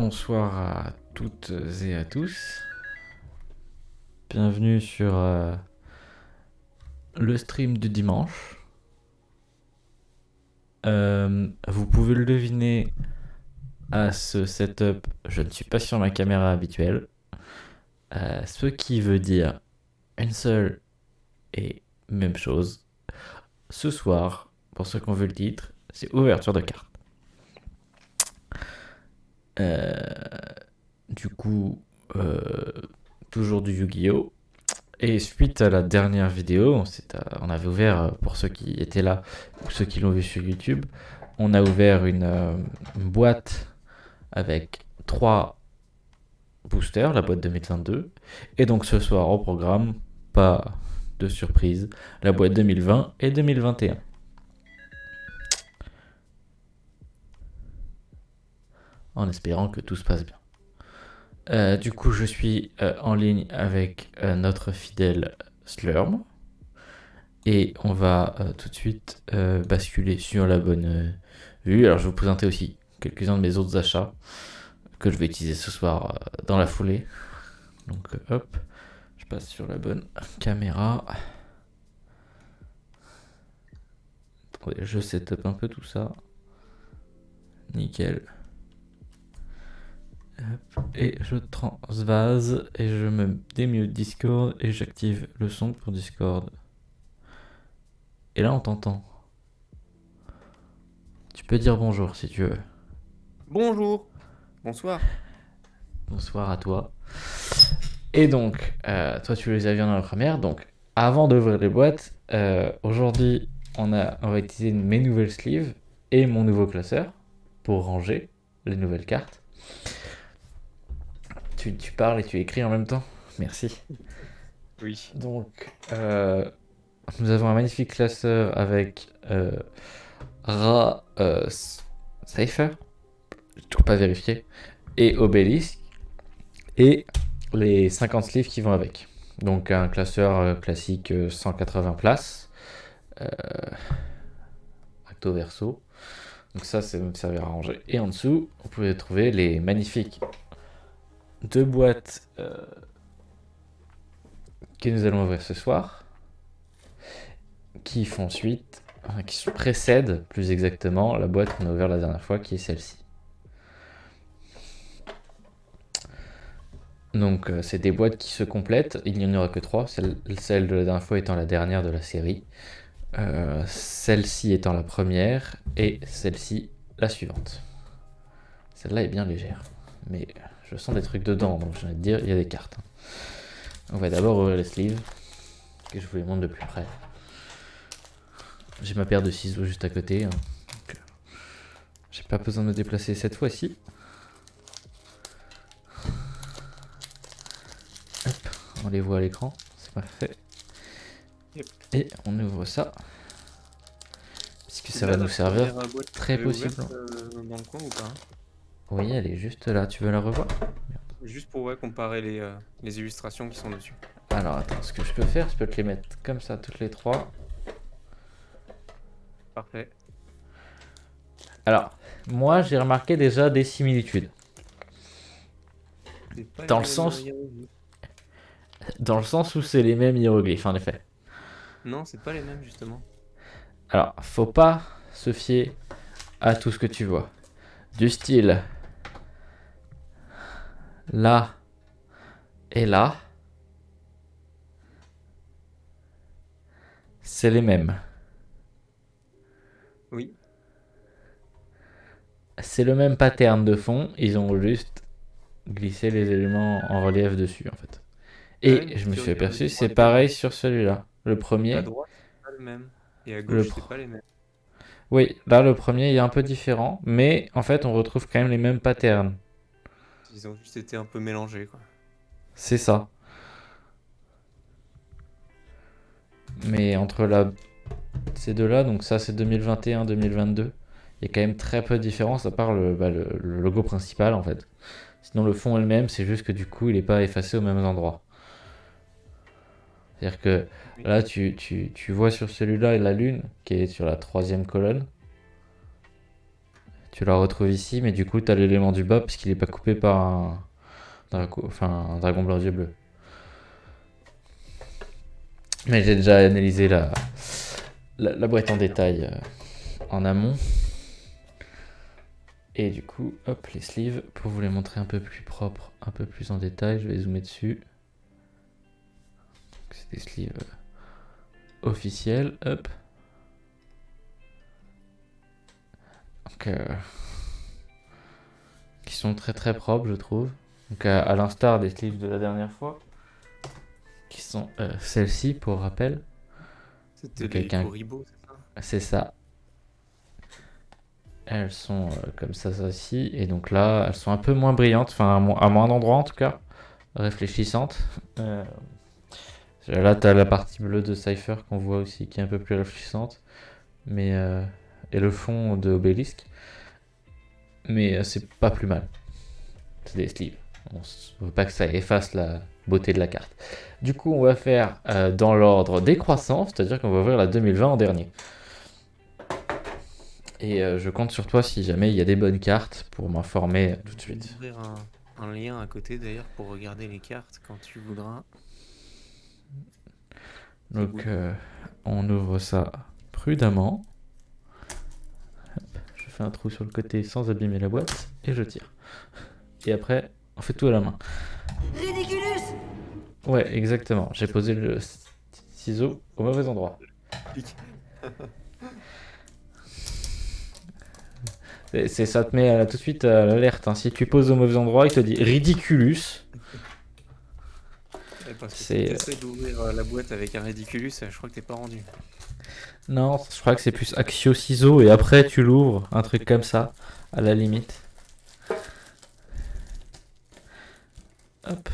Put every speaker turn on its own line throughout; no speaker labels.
Bonsoir à toutes et à tous. Bienvenue sur le stream du dimanche. Vous pouvez le deviner à ce setup, je ne suis pas sur ma caméra habituelle. Ce qui veut dire une seule et même chose. Ce soir, pour ceux qui ont vu le titre, c'est ouverture de cartes. Du coup, toujours du Yu-Gi-Oh! Et suite à la dernière vidéo, on avait ouvert, pour ceux qui étaient là ou ceux qui l'ont vu sur YouTube, on a ouvert une boîte avec 3 boosters, la boîte 2022. Et donc ce soir au programme, pas de surprise, la boîte 2020 et 2021. En espérant que tout se passe bien. Du coup, je suis en ligne avec notre fidèle Slurm. Et on va tout de suite basculer sur la bonne vue. Alors je vais vous présenter aussi quelques-uns de mes autres achats que je vais utiliser ce soir dans la foulée. Donc hop, je passe sur la bonne caméra. Attendez, je setup un peu tout ça. Nickel. Hop, et je transvase et je me démute Discord et j'active le son pour Discord. Et là on t'entend. Tu peux dire bonjour si tu veux.
Bonjour, bonsoir.
Bonsoir à toi. Et donc, toi tu les as vus dans la première. Donc, avant d'ouvrir les boîtes, aujourd'hui, on va utiliser mes nouvelles sleeves et mon nouveau classeur pour ranger les nouvelles cartes. Tu parles et tu écris en même temps. Merci.
Oui.
Donc, nous avons un magnifique classeur avec Ra Cypher, je ne trouve pas vérifié, et Obélisque, et les 50 sleeves qui vont avec. Donc un classeur classique 180 places, recto verso. Donc ça, c'est notre servir à ranger. Et en dessous, vous pouvez trouver les magnifiques 2 boîtes que nous allons ouvrir ce soir, qui font suite, enfin, qui précèdent plus exactement la boîte qu'on a ouverte la dernière fois, qui est celle-ci. Donc c'est des boîtes qui se complètent, il n'y en aura que 3, celle de la dernière fois étant la dernière de la série, celle-ci étant la première et celle-ci la suivante. Celle-là est bien légère, mais je sens des trucs dedans, donc j'ai envie de dire, il y a des cartes. On va d'abord ouvrir les sleeves, que je vous les montre de plus près. J'ai ma paire de ciseaux juste à côté, donc j'ai pas besoin de me déplacer cette fois-ci. Hop, on les voit à l'écran, c'est parfait.
Yep.
Et on ouvre ça, puisque ça
Là,
va nous
la
servir
première boîte que
très
tu avais ouverte
possiblement.
dans le coin ou pas?
Oui, elle est juste là, tu veux la revoir?
Juste pour comparer les illustrations qui sont dessus.
Alors attends, ce que je peux faire, je peux te les mettre comme ça, toutes les 3.
Parfait.
Alors, moi j'ai remarqué déjà des similitudes.
C'est pas
Dans
les
le
mêmes
sens,
hiéroglyphes.
dans le sens où c'est les mêmes hiéroglyphes, en effet.
Non, c'est pas les mêmes justement.
Alors, faut pas se fier à tout ce que tu vois. Du style, là et là, c'est les mêmes.
Oui.
C'est le même pattern de fond, ils ont juste glissé les éléments en relief dessus, en fait.
Ah ouais,
Et
mais
je
si
me
tu
suis
regardes
aperçu,
bien
c'est
les mêmes,
pareil sur celui-là. Le
à
premier,
droite, c'est pas le même. Et à
le
gauche, c'est
pro-
pas les mêmes.
oui, là le premier il est un peu différent, mais en fait on retrouve quand même les mêmes patterns.
Ils ont juste été un peu mélangés, quoi.
C'est ça. Mais entre ces deux-là, donc ça c'est 2021-2022, il y a quand même très peu de différence à part le logo principal en fait. Sinon le fond est le même, c'est juste que du coup il n'est pas effacé au même endroit. C'est-à-dire que
Oui.
là tu vois sur celui-là la lune qui est sur la troisième colonne. Tu la retrouves ici, mais du coup, tu as l'élément du bas parce qu'il est pas coupé par un dragon blanc aux yeux bleus. Mais j'ai déjà analysé la boîte en détail en amont. Et du coup, hop, les sleeves, pour vous les montrer un peu plus propres, un peu plus en détail, je vais zoomer dessus. C'est des sleeves officiels, hop. Donc, qui sont très très propres, je trouve. Donc, à l'instar des sleeves de la dernière fois, qui sont celles-ci, pour rappel.
C'était
Donc,
les Corribo, c'est ça?
C'est ça. Elles sont comme ça aussi. Et donc là, elles sont un peu moins brillantes, enfin à moins d'endroits en tout cas, réfléchissantes. Là, tu as la partie bleue de Cypher qu'on voit aussi, qui est un peu plus réfléchissante. Mais, et le fond de Obélisque. Mais c'est pas plus mal. C'est des sleeves. On ne veut pas que ça efface la beauté de la carte. Du coup, on va faire dans l'ordre décroissant, c'est-à-dire qu'on va ouvrir la 2020 en dernier. Et je compte sur toi si jamais il y a des bonnes cartes pour m'informer tout de suite.
Je vais ouvrir un lien à côté d'ailleurs pour regarder les cartes quand tu voudras.
Donc on ouvre ça prudemment. Je fais un trou sur le côté sans abîmer la boîte et je tire. Et après, on fait tout à la main.
Ridiculus!
Ouais, exactement. J'ai posé le ciseau au mauvais endroit. Ça te met tout de suite à l'alerte. Hein. Si tu poses au mauvais endroit, il te dit Ridiculus.
Parce que si t'essaies d'ouvrir la boîte avec un Ridiculus, je crois que t'es pas rendu.
Non, je crois que c'est plus Axio ciseau et après tu l'ouvres, un truc comme ça, à la limite. Hop.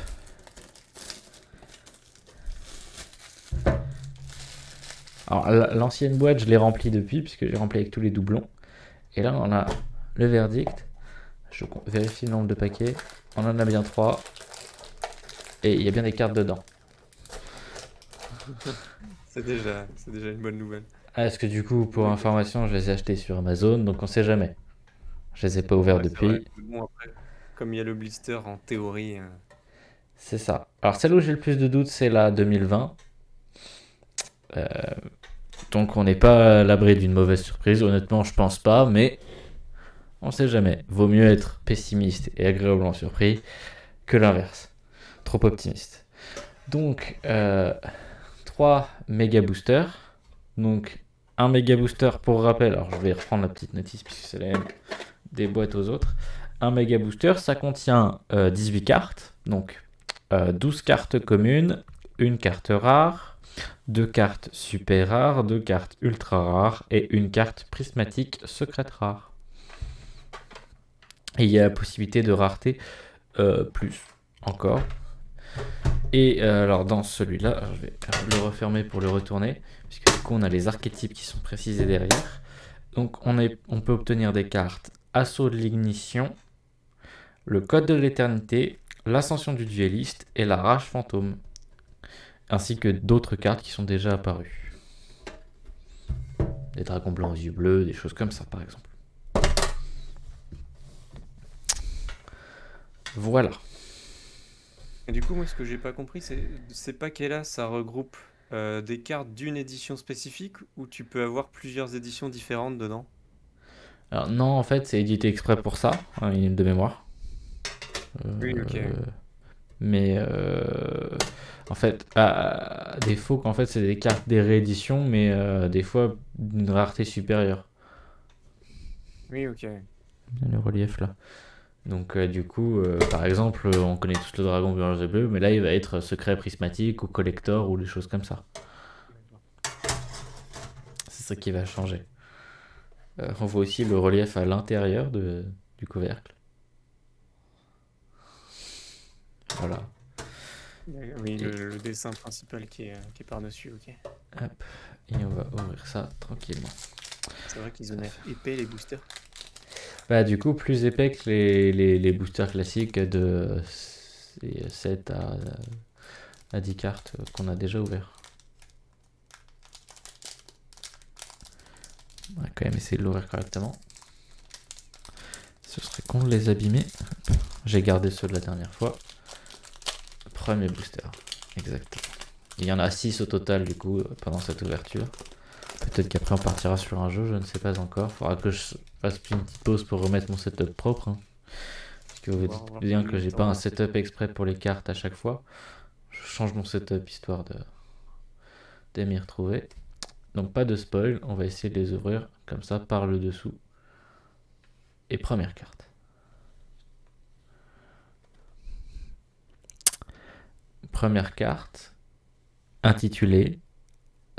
Alors l'ancienne boîte, je l'ai remplie depuis, puisque j'ai rempli avec tous les doublons. Et là, on a le verdict. Je vérifie le nombre de paquets. On en a bien 3. Et il y a bien des cartes dedans.
C'est déjà une bonne nouvelle.
Est-ce que du coup, pour information, je les ai achetés sur Amazon, donc on sait jamais. Je les ai pas ouverts depuis.
Bon, après, comme il y a le blister en théorie.
C'est ça. Alors celle où j'ai le plus de doutes, c'est la 2020. Donc on n'est pas à l'abri d'une mauvaise surprise. Honnêtement, je pense pas, mais on sait jamais. Vaut mieux être pessimiste et agréablement surpris que l'inverse. Trop optimiste. Donc 3 méga boosters. Donc un méga booster pour rappel. Alors je vais reprendre la petite notice puisque c'est la même des boîtes aux autres. Un méga booster, ça contient 18 cartes. Donc 12 cartes communes, une carte rare, 2 cartes super rares, 2 cartes ultra rares et une carte prismatique secrète rare. Et il y a la possibilité de rareté plus encore. Et alors dans celui-là, je vais le refermer pour le retourner, puisque du coup on a les archétypes qui sont précisés derrière. Donc on peut obtenir des cartes Assaut de l'ignition, le Code de l'éternité, l'Ascension du dueliste et la Rage fantôme, ainsi que d'autres cartes qui sont déjà apparues. Des dragons blancs aux yeux bleus, des choses comme ça par exemple. Voilà.
Et du coup, moi, ce que j'ai pas compris, c'est ces paquets-là, ça regroupe des cartes d'une édition spécifique ou tu peux avoir plusieurs éditions différentes dedans?
Alors non, en fait, c'est édité exprès pour ça, de mémoire.
Oui, ok.
Mais en fait, à défaut qu'en fait c'est des cartes des rééditions, mais des fois d'une rareté supérieure.
Oui, ok.
Le relief là. Donc du coup, par exemple, on connaît tous le dragon blanc et bleu, mais là il va être secret prismatique ou collector ou des choses comme ça. C'est ça qui va changer. On voit aussi le relief à l'intérieur du couvercle. Voilà.
Oui, le dessin principal qui est par-dessus, ok.
Hop, et on va ouvrir ça tranquillement.
C'est vrai qu'ils ont l'air épais, les boosters.
Bah du coup, plus épais que les boosters classiques de 7 à 10 cartes qu'on a déjà ouvert. On va quand même essayer de l'ouvrir correctement. ce serait con de les abîmer. J'ai gardé ceux de la dernière fois. Premier booster, exactement. Il y en a 6 au total du coup pendant cette ouverture. Peut-être qu'après on partira sur un jeu, je ne sais pas encore. Faudra que je fasse une petite pause pour remettre mon setup propre. Hein. Parce que vous dites bien que j'ai pas un setup exprès pour les cartes à chaque fois. Je change mon setup histoire de m'y retrouver. Donc pas de spoil, on va essayer de les ouvrir comme ça par le dessous. Et première carte. Première carte, intitulée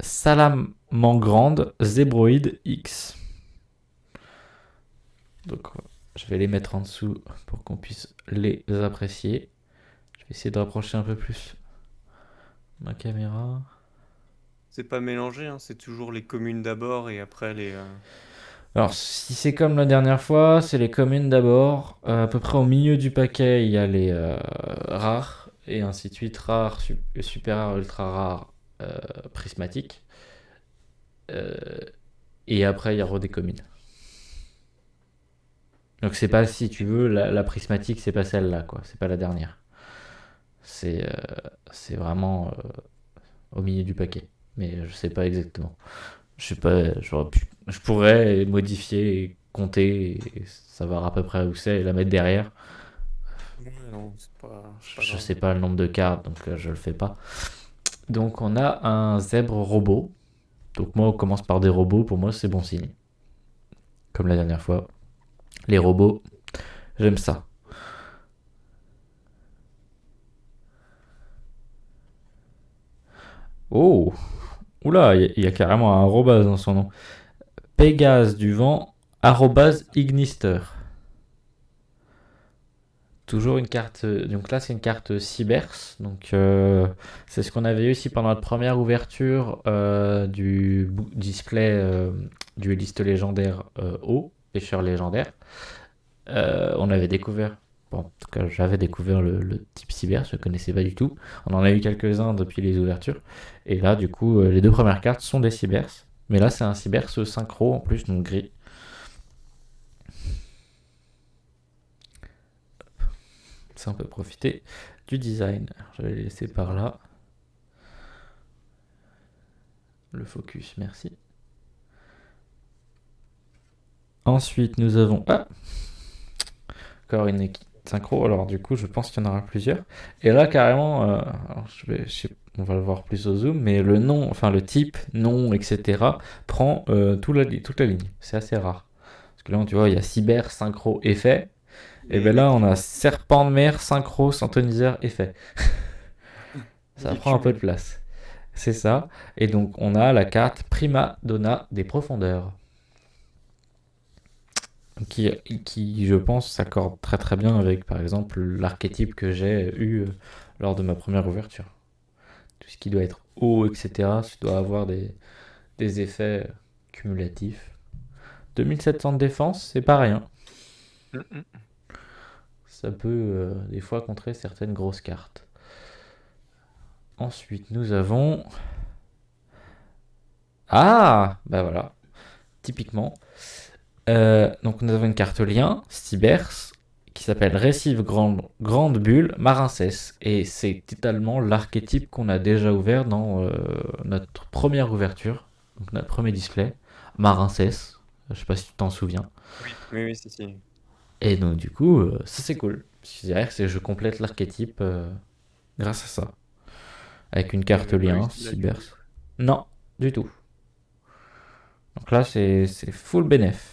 Salamangrande Zébroïde X. Donc je vais les mettre en dessous pour qu'on puisse les apprécier. Je vais essayer de rapprocher un peu plus ma caméra.
C'est pas mélangé, hein, c'est toujours les communes d'abord et après les.
Alors, si c'est comme la dernière fois, c'est les communes d'abord. À peu près au milieu du paquet, il y a les rares, et ainsi de suite. Rares, super rares, ultra rares, prismatiques. Et après, il y aura des communes. Donc, c'est pas, si tu veux, la prismatique, c'est pas celle-là, quoi. C'est pas la dernière. C'est vraiment au milieu du paquet. Mais je sais pas exactement. Je sais pas, je pourrais modifier et compter et savoir à peu près où c'est et la mettre derrière.
Ouais, non, c'est pas
Je
grave.
sais pas le nombre de cartes, donc je le fais pas. Donc on a un zèbre robot. Donc moi on commence par des robots, pour moi c'est bon signe. Comme la dernière fois. Les robots, j'aime ça. Oh, oula, il y a carrément un arrobase dans son nom. Pégase du vent, arrobase Ignister. Toujours une carte. Donc là, c'est une carte Cybers. Donc c'est ce qu'on avait eu aussi pendant notre première ouverture du display du liste légendaire haut, pêcheur légendaire. On avait découvert. Bon, en tout cas, j'avais découvert le type Cybers, je ne connaissais pas du tout. On en a eu quelques-uns depuis les ouvertures. Et là, du coup, les deux premières cartes sont des Cybers. Mais là, c'est un Cybers synchro en plus, donc gris. Ça, on peut profiter du design. Je vais les laisser par là. Le focus, merci. Ensuite, nous avons encore une équipe synchro. Alors, du coup, je pense qu'il y en aura plusieurs. Et là, carrément, alors, on va le voir plus au zoom, mais le nom, enfin le type, nom, etc., prend toute la ligne. C'est assez rare. Parce que là, tu vois, il y a cyber, synchro, effet. Et bien là, on a serpent de mer, synchro, synthoniseur, effet. Ça prend un peu de place. C'est ça. Et donc, on a la carte Prima Donna des profondeurs. Qui, je pense, s'accorde très très bien avec, par exemple, l'archétype que j'ai eu lors de ma première ouverture. Tout ce qui doit être haut, etc., tu dois avoir des effets cumulatifs. 2700 de défense, c'est pas rien. Ça peut des fois contrer certaines grosses cartes. Ensuite, nous avons... Ah, bah voilà, typiquement. Donc nous avons une carte lien, Cybers, qui s'appelle Récif Grande Bulle Marincès. Et c'est totalement l'archétype qu'on a déjà ouvert dans notre première ouverture, donc notre premier display, Marincès. Je sais pas si tu t'en souviens.
Oui, si.
Et donc du coup, ça c'est cool. Je dirais que je complète l'archétype grâce à ça. Avec une carte lien, Cybers. Non, du tout. Donc là c'est full bénéf.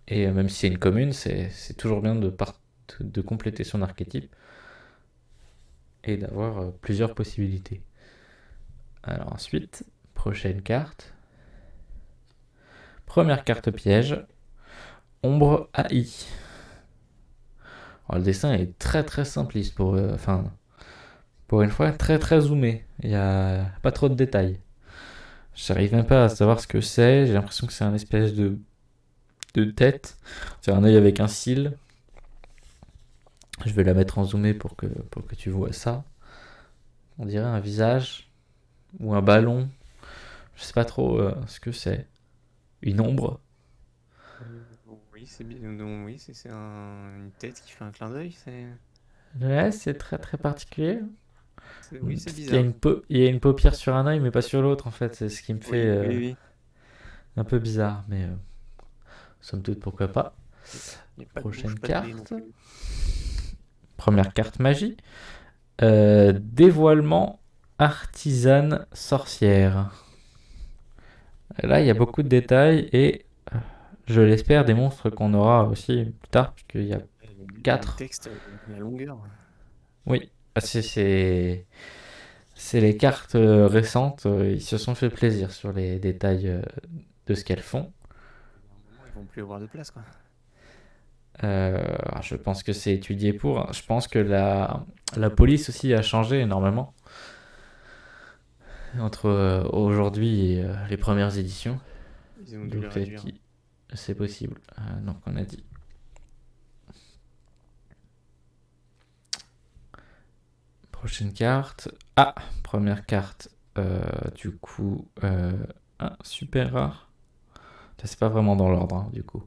Et même si c'est une commune, c'est toujours bien de compléter son archétype et d'avoir plusieurs possibilités. Alors ensuite, prochaine carte. Première carte piège, Ombre AI. Alors, le dessin est très très simpliste pour une fois très très zoomé. Il n'y a pas trop de détails. J'arrive même pas à savoir ce que c'est. J'ai l'impression que c'est un espèce de tête. C'est un œil avec un cil. Je vais la mettre en zoomé pour que tu vois ça. On dirait un visage ou un ballon. Je sais pas trop ce que c'est. Une ombre.
Oui, c'est bien. Non, oui, c'est une tête qui fait un clin d'œil.
Ouais, c'est très très particulier.
Oui, c'est
Parce qu'il y a
bizarre.
il y a une paupière sur un œil, mais pas sur l'autre, en fait. C'est ce qui me fait
Oui, oui, oui.
un peu bizarre, mais somme toute, pourquoi pas.
Il n'y a pas de bouche,
Prochaine
pas de nez non
carte.
plus.
Première carte magie. Dévoilement artisane sorcière. Là, il y a beaucoup de détails et je l'espère des monstres qu'on aura aussi plus tard, puisqu'il y a
Le
4.
texte, la longueur.
Oui, c'est les cartes récentes. Ils se sont fait plaisir sur les détails de ce qu'elles font.
À un moment, ils vont plus avoir de place, quoi.
Je pense que c'est étudié pour. Je pense que la police aussi a changé énormément entre aujourd'hui et les premières éditions.
Ils ont dû les
Donc peut-être
réduire.
que c'est possible. Donc on a dit. Prochaine carte. Ah, première carte. Du coup, super rare. Ça, c'est pas vraiment dans l'ordre, hein, du coup.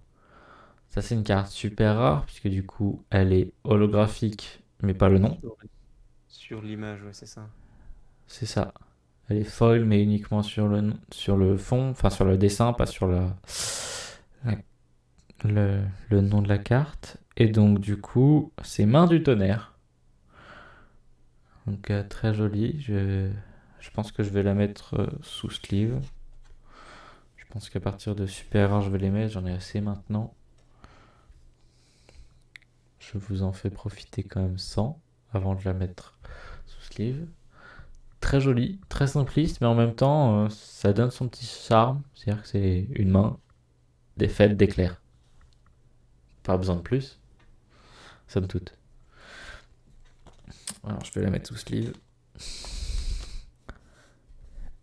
Ça, c'est une carte super rare, puisque du coup, elle est holographique, mais pas le nom.
Sur l'image, ouais, c'est ça.
C'est ça. Elle est foil, mais uniquement sur le fond, enfin sur le dessin, pas sur la- le nom de la carte. Et donc, du coup, c'est Main du tonnerre. Donc, très jolie. Je pense que je vais la mettre sous sleeve. Je pense qu'à partir de super rare, je vais les mettre. J'en ai assez maintenant. Je vous en fais profiter quand même 100 avant de la mettre sous sleeve. Très jolie, très simpliste, mais en même temps, ça donne son petit charme. C'est-à-dire que c'est une main, des fêtes, d'éclairs. Pas besoin de plus, somme toute. Alors je vais la mettre sous sleeve.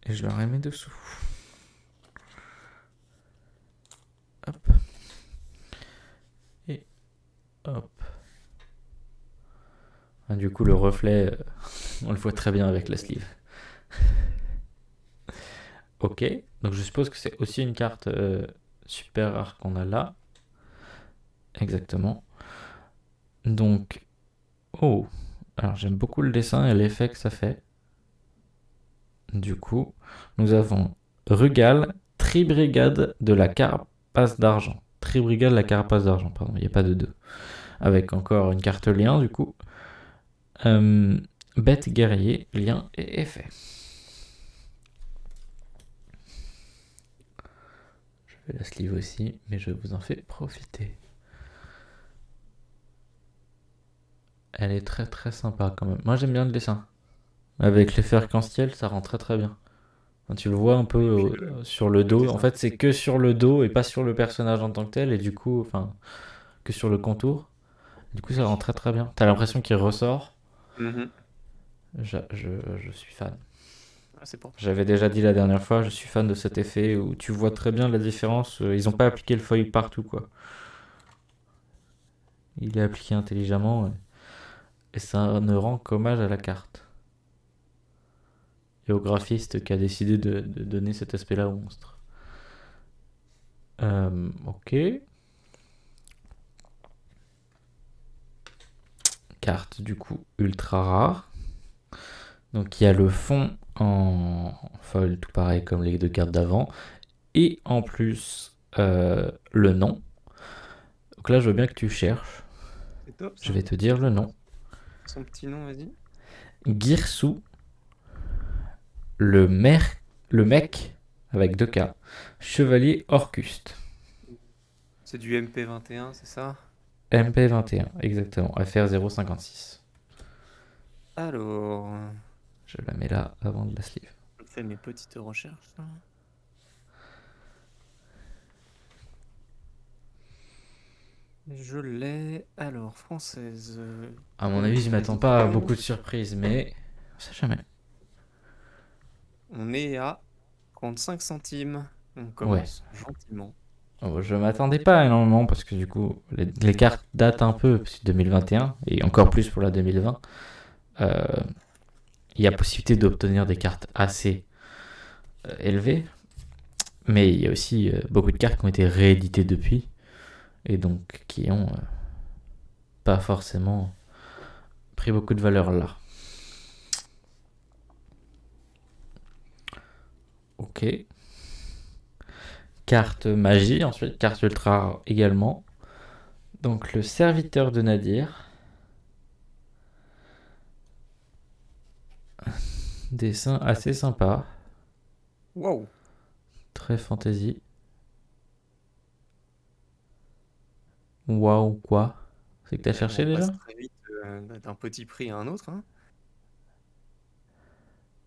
Et je la remets dessous. Hop. Et hop. Du coup, le reflet, on le voit très bien avec la sleeve. Ok, donc je suppose que c'est aussi une carte super rare qu'on a là. Exactement. Donc, oh, alors j'aime beaucoup le dessin et l'effet que ça fait. Du coup, nous avons Rugal, Tribrigade de la Carapace d'Argent. Tribrigade de la Carapace d'Argent, pardon, il n'y a pas de 2. Avec encore une carte lien, du coup. Bête guerrier, lien et effet. Je vais la sleeve aussi, mais je vous en fais profiter. Elle est très très sympa quand même. Moi j'aime bien le dessin. Avec l'effet arc-en-ciel, ça rend très très bien. Enfin, tu le vois un peu
Et puis
sur le
le
dos. En
dessin.
fait, c'est que sur le dos et pas sur le personnage en tant que tel. Et du coup, enfin, que sur le contour. Du coup, ça rend très très bien. T'as l'impression qu'il ressort.
Mhm.
Je suis fan.
Ah, c'est propre.
J'avais déjà dit la dernière fois, je suis fan de cet effet où tu vois très bien la différence. Ils n'ont pas appliqué le foil partout, quoi. Il est appliqué intelligemment et ça ne rend qu'hommage à la carte. Et au graphiste qui a décidé de donner cet aspect-là au monstre. Ok. Carte du coup ultra rare. Donc il y a le fond en foil, tout pareil comme les deux cartes d'avant. Et en plus, le nom. Donc là, je veux bien que tu cherches.
C'est top
Je
ça.
vais te dire le nom.
Son petit nom, vas-y.
Girsou, le, mer, le mec, avec 2 K, chevalier Orcuste.
C'est du MP21, c'est ça?
MP21, exactement. FR 056.
Alors,
Je la mets là avant de la sleeve.
je fais mes petites recherches là. Je l'ai. Alors, française.
À mon avis, je
Première
m'attends pas à
édition.
beaucoup de surprises, mais on sait jamais.
On est à 35 centimes. On
Ouais.
commence gentiment.
Oh, je m'attendais pas énormément parce que du coup, les cartes datent un peu, c'est 2021 et encore plus pour la 2020. Euh, Il y a possibilité d'obtenir des cartes assez élevées, mais il y a aussi beaucoup de cartes qui ont été rééditées depuis. et donc qui ont pas forcément pris beaucoup de valeur là. Ok. Carte magie, ensuite carte ultra rare également. Donc le serviteur de Nadir. Dessin assez sympa.
Wow!
Très fantasy. Waouh, quoi? C'est que t'as cherché
On passe
déjà?
très vite d'un petit prix à un autre, hein.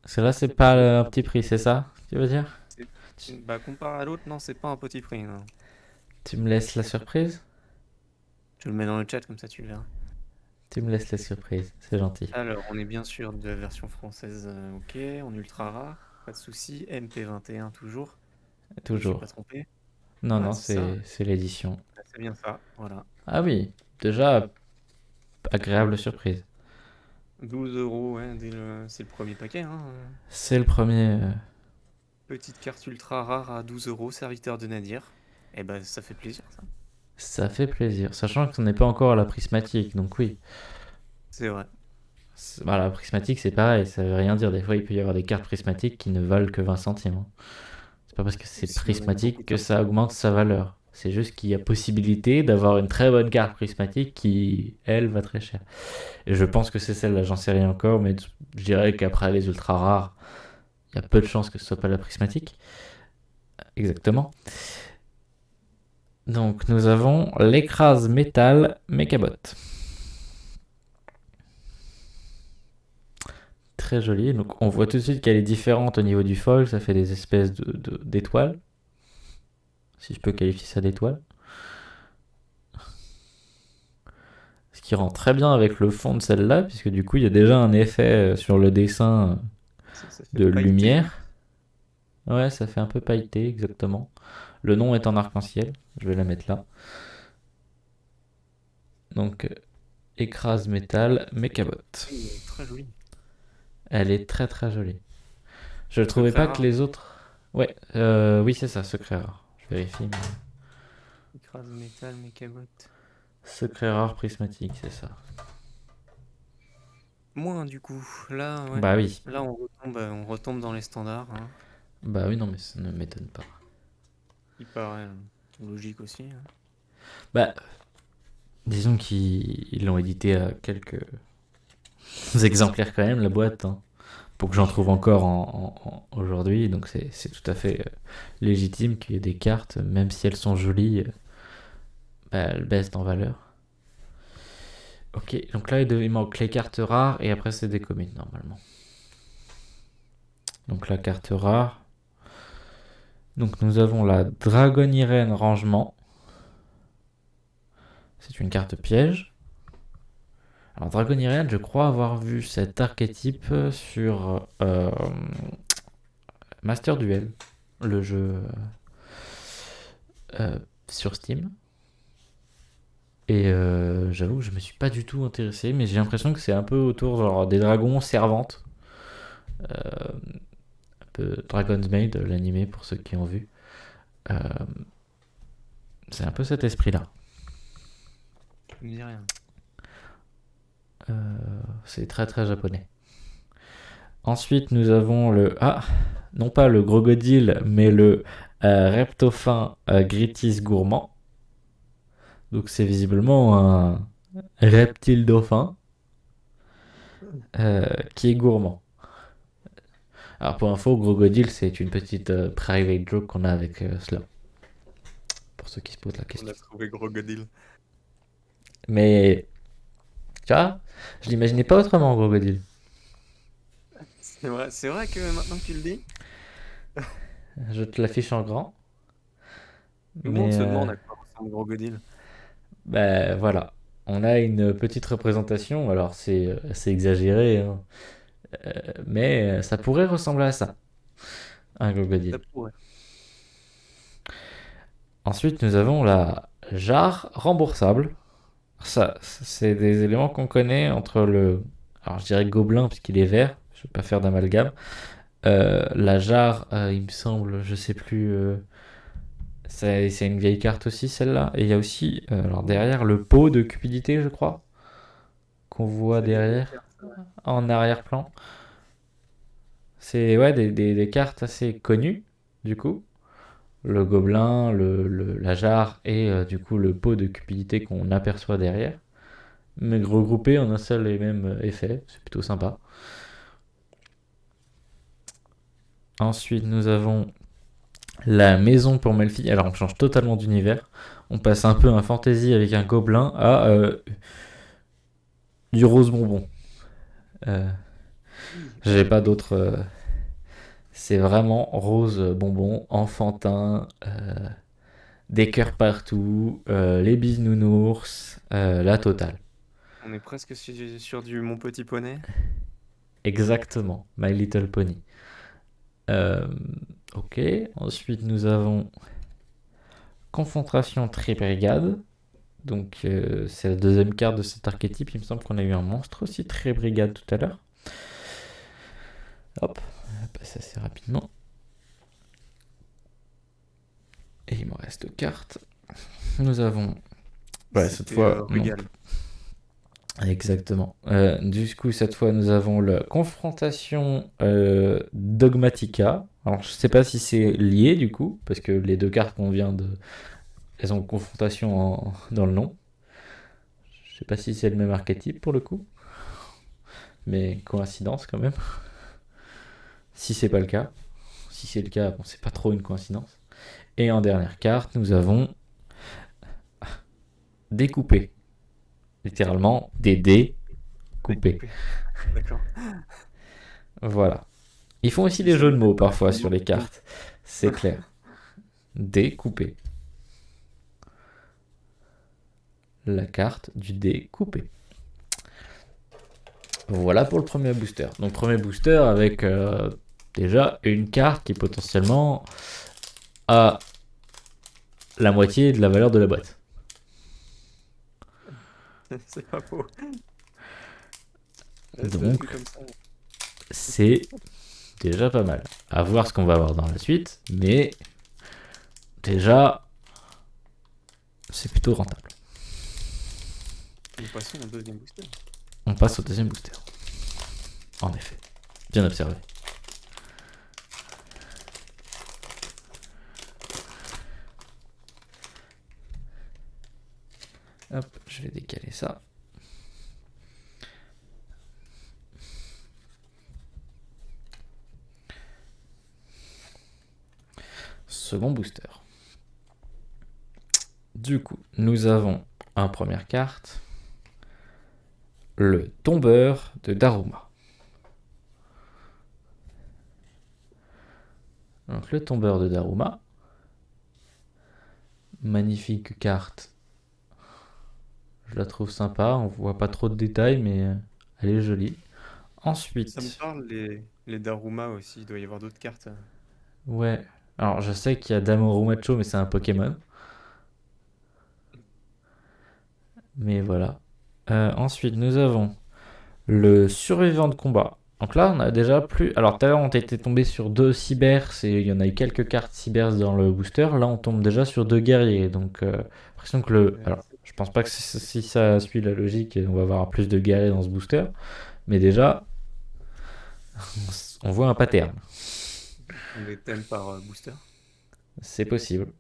Celle-là, c'est pas un petit prix, c'est ça? Tu veux dire?
C'est- Bah, comparé à l'autre, non, c'est pas un petit prix, non.
Tu me laisses la surprise?
Je le mets dans le chat, comme ça tu le verras.
Tu me laisses la surprise, c'est gentil.
Alors, on est bien sûr de la version française, ok, en ultra rare, pas de souci. MP21 toujours, je me suis
Toujours.
pas trompé.
Non,
Ouais,
non,
c'est ça,
c'est l'édition.
c'est bien ça, voilà.
Ah oui, déjà, agréable surprise.
12 €, ouais, c'est le premier paquet, hein.
C'est le premier.
Petite carte ultra rare à 12 €, serviteur de Nadir. Eh ben, ça fait plaisir, ça.
Ça fait plaisir. Sachant qu'on n'est pas encore à la prismatique, donc oui.
C'est vrai.
Voilà, la prismatique, c'est pareil, ça veut rien dire. Des fois, il peut y avoir des cartes prismatiques qui ne valent que 20 centimes, hein. C'est pas parce que c'est
Si on a beaucoup
prismatique
de
que
cartes
ça augmente sa valeur. C'est juste qu'il y a possibilité d'avoir une très bonne carte prismatique qui, elle, va très cher. Et je pense que c'est celle-là, j'en sais rien encore, mais je dirais qu'après les ultra rares, il y a peu de chances que ce soit pas la prismatique. Exactement. Donc nous avons l'écrase métal Mechabot. Très jolie. Donc on voit tout de suite qu'elle est différente au niveau du foil. Ça fait des espèces d'étoiles. Si je peux qualifier ça d'étoiles. Ce qui rend très bien avec le fond de celle-là, puisque du coup il y a déjà un effet sur le dessin
Ça fait
de
pailleté, hein.
lumière. Ouais, ça fait un peu pailleté, exactement. Le nom est en arc-en-ciel. Je vais la mettre là. Donc écrase métal Mechabot.
Oui, très joli.
Elle est très très jolie. Je ne trouvais
Secret
pas que
rare,
les autres. Ouais, oui, c'est ça, secret rare. Je vérifie. Mais...
écrase métal, Mechabot.
Secret rare prismatique, c'est ça.
Moins du coup. Là, ouais.
Bah oui.
Là, on retombe dans les standards, hein.
Bah oui, non, mais ça ne m'étonne pas.
Il paraît logique aussi, hein.
Bah, disons qu'ils l'ont édité à quelques exemplaires quand même, la boîte, hein, pour que j'en trouve encore aujourd'hui. Donc c'est tout à fait légitime qu'il y ait des cartes, même si elles sont jolies, bah, elles baissent en valeur. Ok, donc là il manque les cartes rares et après c'est des communes normalement. Donc la carte rare. Donc nous avons la Dragonirène Rangement. C'est une carte piège. Alors Dragonirène, je crois avoir vu cet archétype sur Master Duel, le jeu sur Steam. Et j'avoue que je me suis pas du tout intéressé, mais j'ai l'impression que c'est un peu autour genre, des dragons servantes. Un peu Dragon's Maid, l'animé pour ceux qui ont vu. Euh, c'est un peu cet esprit-là.
Je me dis rien.
C'est très très japonais. Ensuite, nous avons le... Ah, non pas le Grogodile, mais le Reptophin Gritis Gourmand. Donc c'est visiblement un reptile dauphin qui est gourmand. Alors pour info, Grogodile, c'est une petite private joke qu'on a avec cela. Pour ceux qui se posent la
On
question.
a trouvé Grogodil.
Mais, tu vois, je l'imaginais pas autrement, Grogodile.
C'est vrai que maintenant que tu le dis,
Je te l'affiche en grand.
tout le monde
Mais,
se demande à quoi ressemble Grogodil.
ben voilà. On a une petite représentation, alors c'est exagéré, hein. Mais ça pourrait ressembler à ça, un
Ça
Grogodile.
pourrait.
Ensuite, nous avons la jarre remboursable. Ça, c'est des éléments qu'on connaît entre le... Alors je dirais gobelin puisqu'il est vert, je ne vais pas faire d'amalgame. La jarre, il me semble, je sais plus C'est une vieille carte aussi, celle-là. Et il y a aussi, alors derrière, le pot de cupidité, je crois, qu'on voit
C'est des belles
derrière,
cartes, ça, ouais.
en arrière-plan. C'est ouais, des cartes assez connues, du coup. Le gobelin, la jarre et du coup le pot de cupidité qu'on aperçoit derrière. Mais regroupés en un seul et même effet, c'est plutôt sympa. Ensuite, nous avons la maison pour Melfi. Alors, on change totalement d'univers. On passe un peu un fantasy avec un gobelin à du rose bonbon. Euh,
Oui,
J'ai pas d'autres. C'est vraiment rose bonbon, enfantin, des cœurs partout, les bisounours, la totale.
on est presque sur du Mon Petit Poney.
Exactement, My Little Pony. Euh, ok, ensuite nous avons Confrontation Très-Brigade. Donc c'est la deuxième carte de cet archétype. Il me semble qu'on a eu un monstre aussi, Très-Brigade, tout à l'heure. Hop, on va passer assez rapidement. Et il me reste 2 cartes. Nous avons... Ouais, cette
C'était
fois, non.
Rugal.
Exactement. Du coup, cette fois, nous avons la confrontation Dogmatica. Alors, je sais pas si c'est lié, du coup, parce que les deux cartes qu'on vient de... Elles ont confrontation dans le nom. Je sais pas si c'est le même archétype, pour le coup. Mais coïncidence, quand même. Si c'est pas le cas. Si c'est le cas, bon, c'est pas trop une coïncidence. Et en dernière carte, nous avons découpé. Littéralement, des dés coupés.
Découpé. D'accord.
Voilà. Ils font aussi
Il
des jeux
sonne
de
bien
mots
comme
parfois
prénom.
sur les cartes. C'est clair. Découpé. La carte du dé coupé. Voilà pour le premier booster. Donc premier booster avec déjà une carte qui potentiellement a la moitié de la valeur de la boîte.
C'est pas faux. C'est des
Donc
trucs comme ça.
c'est déjà pas mal. À voir ce qu'on va avoir dans la suite, mais déjà c'est plutôt rentable.
Nous passons au deuxième booster.
On passe au deuxième booster. En effet. Bien observé. Hop, je vais décaler ça. Second booster. Du coup, nous avons en première carte le tombeur de Daruma. Donc le tombeur de Daruma. Magnifique carte. Je la trouve sympa. On voit pas trop de détails, mais elle est jolie.
Ça me
Ensuite,
parle, les Daruma aussi. Il doit y avoir d'autres cartes.
ouais. Alors je sais qu'il y a Damorumacho, mais c'est un Pokémon. Mais voilà. Ensuite, nous avons le survivant de combat. Donc là, on a déjà plus. Alors tout à l'heure, on était tombé sur 2 cybers et il y en a eu quelques cartes cybers dans le booster. Là, on tombe déjà sur 2 guerriers. Donc, l'impression que le. Alors, je pense pas que si ça suit la logique, on va avoir plus de guerriers dans ce booster. Mais déjà, on voit un pattern.
Des thèmes par booster.
C'est possible.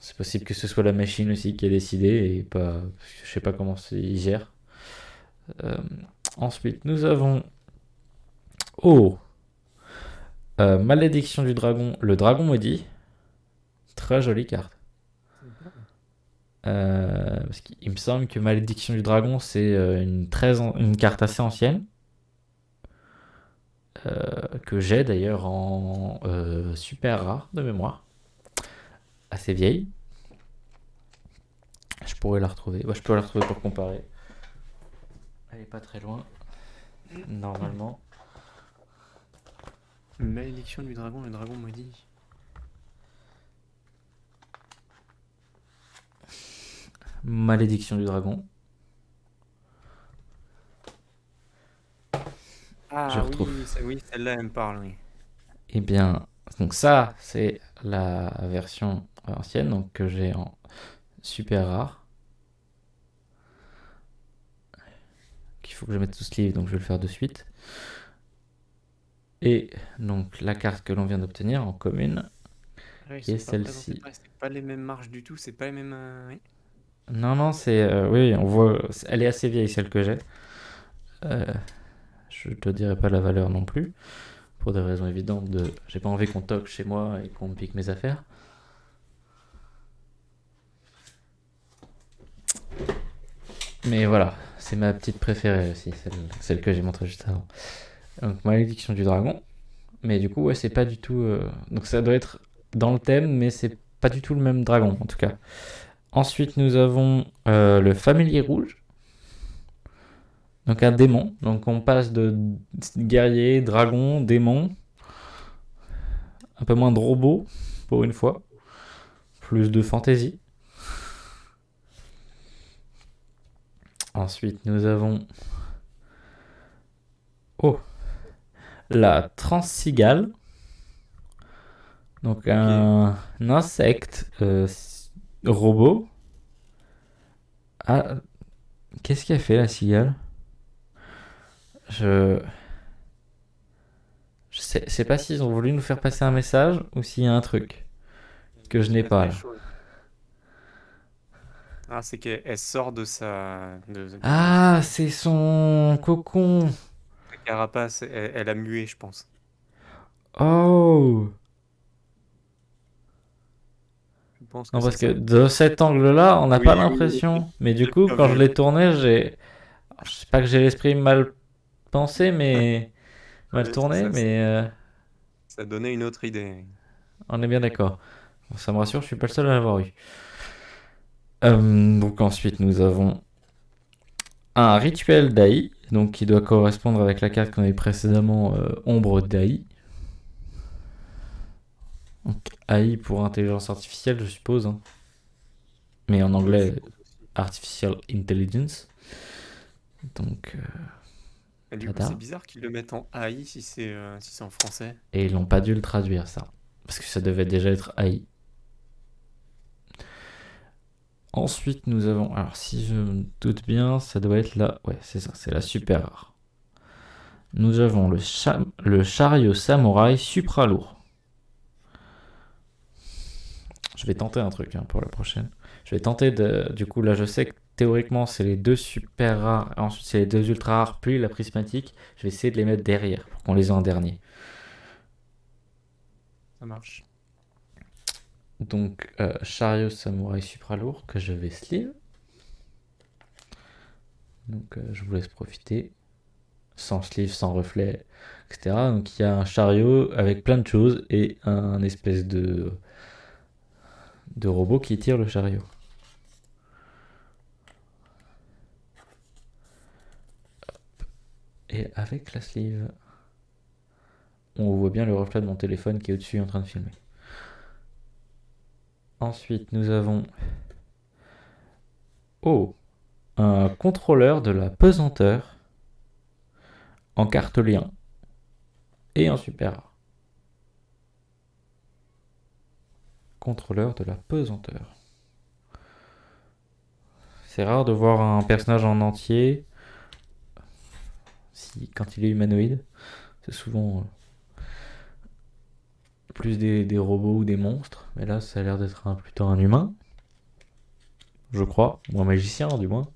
C'est possible que ce soit la machine aussi qui a décidé et pas. Je sais pas comment ils gèrent. Euh, Ensuite, nous avons. Oh, Malédiction du dragon, le dragon maudit. Très jolie carte. Parce qu'il me semble que Malédiction du dragon, c'est une carte assez ancienne. Que j'ai d'ailleurs en super rare de mémoire. Assez vieille. Je pourrais la retrouver. Ouais, je peux la retrouver pour comparer. Elle est pas très loin. Normalement.
Malédiction du dragon, le dragon maudit.
Malédiction du dragon. Je
Ah
retrouve.
oui, oui, celle-là, elle me parle, oui.
Eh bien, Donc ça, c'est la version ancienne, donc que j'ai en super rare. Il faut que je mette tout ce livre, donc je vais le faire de suite. Et donc la carte que l'on vient d'obtenir en commune,
Ah, ils
qui est
sont pas présentés
celle-ci.
pareil, c'est pas les mêmes marges du tout, c'est pas les mêmes. Oui.
Non, non, c'est... oui, on voit... Elle est assez vieille, celle que j'ai. Euh, je te dirai pas la valeur non plus, pour des raisons évidentes de... J'ai pas envie qu'on toque chez moi et qu'on me pique mes affaires. Mais voilà, c'est ma petite préférée aussi, celle que j'ai montrée juste avant. Donc Malédiction du Dragon. Mais du coup, ouais, c'est pas du tout... Donc ça doit être dans le thème, mais c'est pas du tout le même dragon, en tout cas. Ensuite, nous avons le Familier Rouge. Donc un démon. Donc on passe de guerrier, dragon, démon. Un peu moins de robots, pour une fois. Plus de fantaisie. Ensuite, nous avons... Oh, la Transcigale. Donc
Ok.
un insecte robot. Ah, qu'est-ce qu'elle fait la cigale? Je... Je sais pas s'ils ont voulu nous faire passer un message ou s'il y a un truc que je n'ai
Elle
pas
fait
là.
chaud. Ah, c'est qu'elle sort de sa. De
Ah, c'est son cocon.
sa carapace, elle a mué, je pense.
Oh.
Je pense que
Non,
c'est
parce que
ça.
de cet angle-là, on n'a pas
Oui, oui, oui,
l'impression. Mais du
j'ai
coup,
bien
quand je
vu.
l'ai tourné, j'ai... Je sais pas que j'ai l'esprit mal pensé, mais... Mal
Ouais,
tourné, mais...
ça donnait une autre idée.
On est bien d'accord. Bon, ça me rassure, je suis pas le seul à l'avoir eu. Donc ensuite, nous avons un rituel d'Aï, donc qui doit correspondre avec la carte qu'on a eu précédemment, Ombre d'Aï. Donc AI pour intelligence artificielle, je suppose, hein. Mais en
Je
anglais,
suppose aussi.
Artificial Intelligence. Donc,
Et du coup, c'est
Tada.
bizarre qu'ils le mettent en AI si c'est en français.
Et ils n'ont pas dû le traduire, ça. Parce que ça devait déjà être AI. Ensuite, nous avons... Alors, si je me doute bien, ça doit être là... Ouais, c'est ça, c'est la super rare. Nous avons le chariot samouraï supra lourd. Je vais tenter un truc, hein, pour la prochaine. Je vais tenter de... Du coup, là, je sais que théoriquement, c'est les deux super rares. Et ensuite, c'est les deux ultra rares, plus la prismatique. Je vais essayer de les mettre derrière, pour qu'on les ait en dernier.
Ça marche.
Donc, chariot samouraï supra lourd, que je vais sleeve. Donc, je vous laisse profiter. Sans sleeve, sans reflet, etc. Donc, il y a un chariot avec plein de choses et un espèce de robot qui tire le chariot. Et avec la sleeve, on voit bien le reflet de mon téléphone qui est au-dessus en train de filmer. Ensuite, nous avons un contrôleur de la pesanteur en carte lien et en super rare. Contrôleur de la pesanteur. C'est rare de voir un personnage en entier quand il est humanoïde. C'est souvent plus des robots ou des monstres. Mais là, ça a l'air d'être plutôt un humain. Je crois. Ou un magicien, du moins.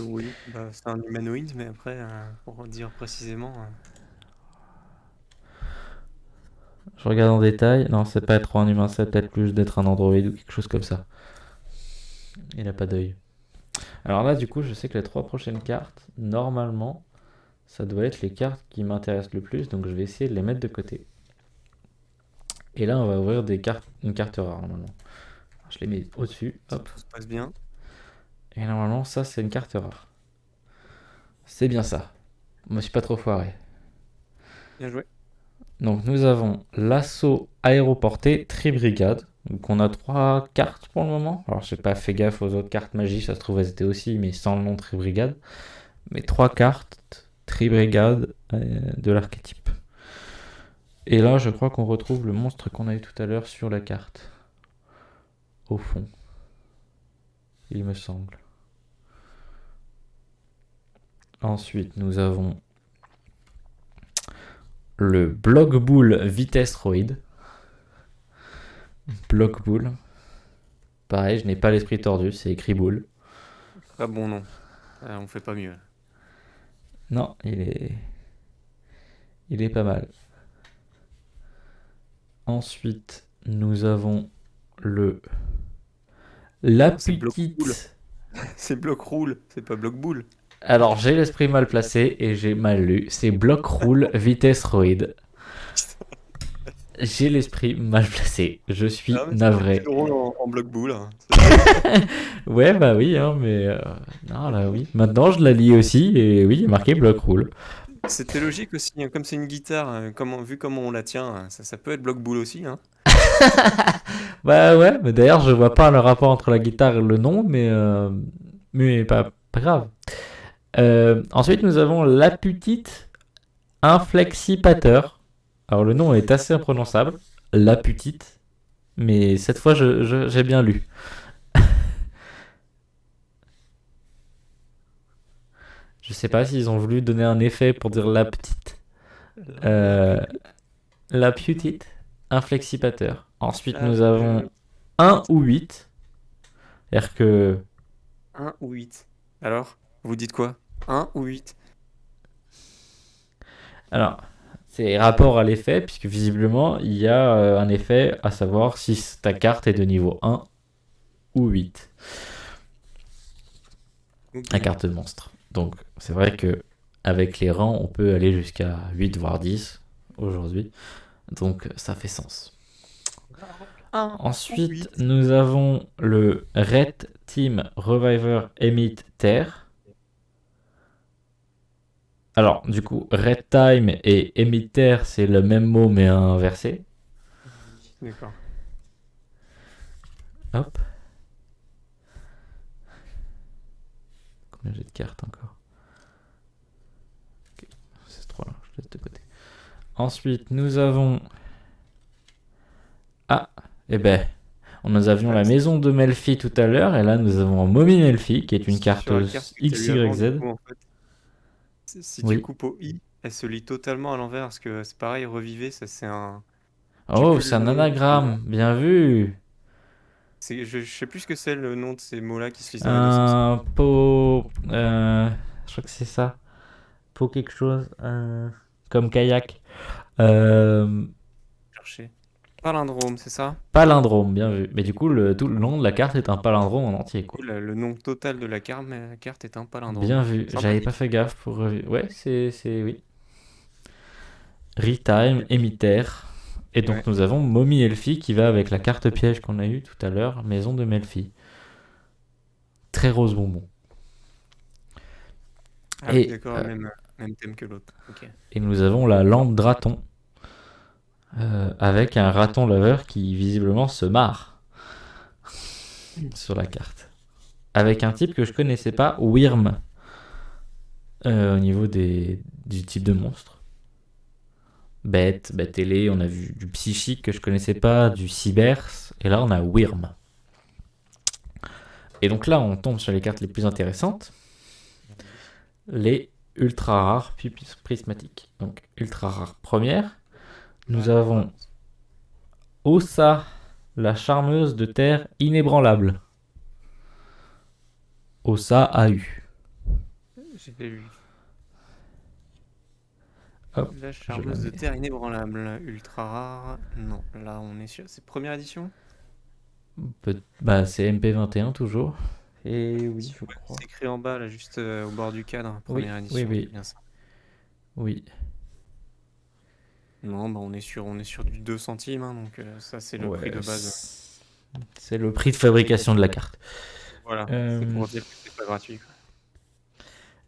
Oui, bah, c'est un humanoïde, mais après, pour dire précisément.
Je regarde en détail. Non, c'est pas être trop un humain, c'est peut-être plus d'être un androïde ou quelque chose comme ça. Il a pas d'œil. Alors là, du coup, je sais que les trois prochaines cartes, normalement, ça doit être les cartes qui m'intéressent le plus. Donc je vais essayer de les mettre de côté. Et là, on va ouvrir une carte rare, normalement. Alors, je les mets au-dessus.
Si
Hop.
tout se passe bien.
Et normalement, ça, c'est une carte rare. C'est bien ça. Je me suis pas trop foiré.
Bien joué.
Donc nous avons l'assaut aéroporté Tribrigade. Donc on a trois cartes pour le moment. Alors j'ai pas fait gaffe aux autres cartes magie, ça se trouve elles étaient aussi, mais sans le nom Tribrigade. Mais trois cartes Tribrigade de l'archétype. Et là, je crois qu'on retrouve le monstre qu'on a eu tout à l'heure sur la carte. Au fond, il me semble. Ensuite, nous avons le Block Bull Vitestroid. Block Bull. Pareil, je n'ai pas l'esprit tordu, c'est écrit boule.
Pas bon nom. On fait pas mieux.
Non, il est pas mal. Ensuite, nous avons le la
Non, c'est bloc roule.
petite.
C'est bloc roule, c'est pas bloc boule.
Alors, j'ai l'esprit mal placé et j'ai mal lu. C'est Block Roll Vitestroid. J'ai l'esprit mal placé. Je suis
Ah, mais c'est
navré.
drôle en bloc boule, hein.
Ouais, bah oui, hein, mais non, là oui. Maintenant, je la lis aussi et oui, il est marqué Block Roll.
C'était logique aussi, hein, comme c'est une guitare, vu comment on la tient, ça peut être bloc boule aussi, hein.
Bah ouais, mais d'ailleurs, je vois pas le rapport entre la guitare et le nom, mais pas grave. Ensuite, nous avons la petite inflexipateur. Alors, le nom est assez imprononçable. La petite. Mais cette fois, j'ai bien lu. Je sais pas s'ils ont voulu donner un effet pour dire la petite. Euh, la petite inflexipateur. Ensuite,
La
nous avons 1 ou 8. C'est-à-dire que.
1 ou 8. Alors, vous dites quoi? 1 ou 8?
Alors, c'est rapport à l'effet, puisque visiblement, il y a un effet à savoir si ta carte est de niveau 1 ou 8.
Ok.
La carte monstre. Donc, c'est vrai que avec les rangs, on peut aller jusqu'à 8 voire 10 aujourd'hui. Donc, ça fait sens.
1 ou
Ensuite,
8.
nous avons le Red Team Reviver Emit Terre. Alors, du coup, Red Time et Emit Terre, c'est le même mot mais inversé.
D'accord.
Hop. Combien j'ai de cartes encore? Ok, c'est 3 là, je laisse de côté. Ensuite, nous avons. Ah, eh ben, nous avions la maison de Melfi tout à l'heure, et là nous avons Mommy Melfi, qui est une carte
Sur la carte que tu as eu avant, du
XYZ.
coup, en fait, si tu
Oui.
coupes au i, elle se lit totalement à l'envers, parce que c'est pareil, revivez, ça c'est un... J'ai
Oh,
plus
c'est
le
un
nom.
anagramme, bien vu.
Je sais plus ce que c'est le nom de ces mots-là qui se lisent dans les deux sens.
Un pot. Je crois que c'est ça. Pot quelque chose. Comme kayak. Euh,
Chercher. Palindrome, c'est ça?
palindrome, bien vu. Mais du coup, tout le nom de la carte est un palindrome en entier,
Du coup,
quoi.
le nom total de la carte, mais la carte est un
Bien
palindrome.
vu. J'avais pas
Sympathique.
fait gaffe pour. Ouais, oui. Retime, émitaire. Et donc
Ouais.
nous avons Mommy Elfie qui va avec la carte piège qu'on a eue tout à l'heure, Maison de Melfi. Très rose bonbon.
Ah oui,
Et,
d'accord, même thème que l'autre. Ok.
et nous avons la lampe draton avec un raton laveur qui visiblement se marre sur la carte. Avec un type que je connaissais pas, Wyrm, au niveau du type de monstre. Bête, bête ailée, on a vu du psychique que je connaissais pas, du cyber, et là on a Wyrm. Et donc là on tombe sur les cartes les plus intéressantes. Les ultra rares puis prismatiques. Donc ultra rare première, nous avons Ossa, la charmeuse de terre inébranlable. Ossa AU.
J'ai lu.
Hop,
La
je la
charmeuse de
mets.
terre inébranlable, ultra rare. Non, là on est sur. C'est première édition?
Bah c'est MP21 toujours. Et oui, je
Ouais,
crois.
c'est écrit en bas, là, juste au bord du cadre.
Oui,
Première
oui,
édition, c'est
oui.
bien ça.
Oui,
Non, bah on est sur du 2 centimes, hein, donc ça c'est le prix
ouais,
de base.
c'est le prix de fabrication de la carte.
Voilà, c'est
Euh,
pour dire que c'est pas gratuit, quoi.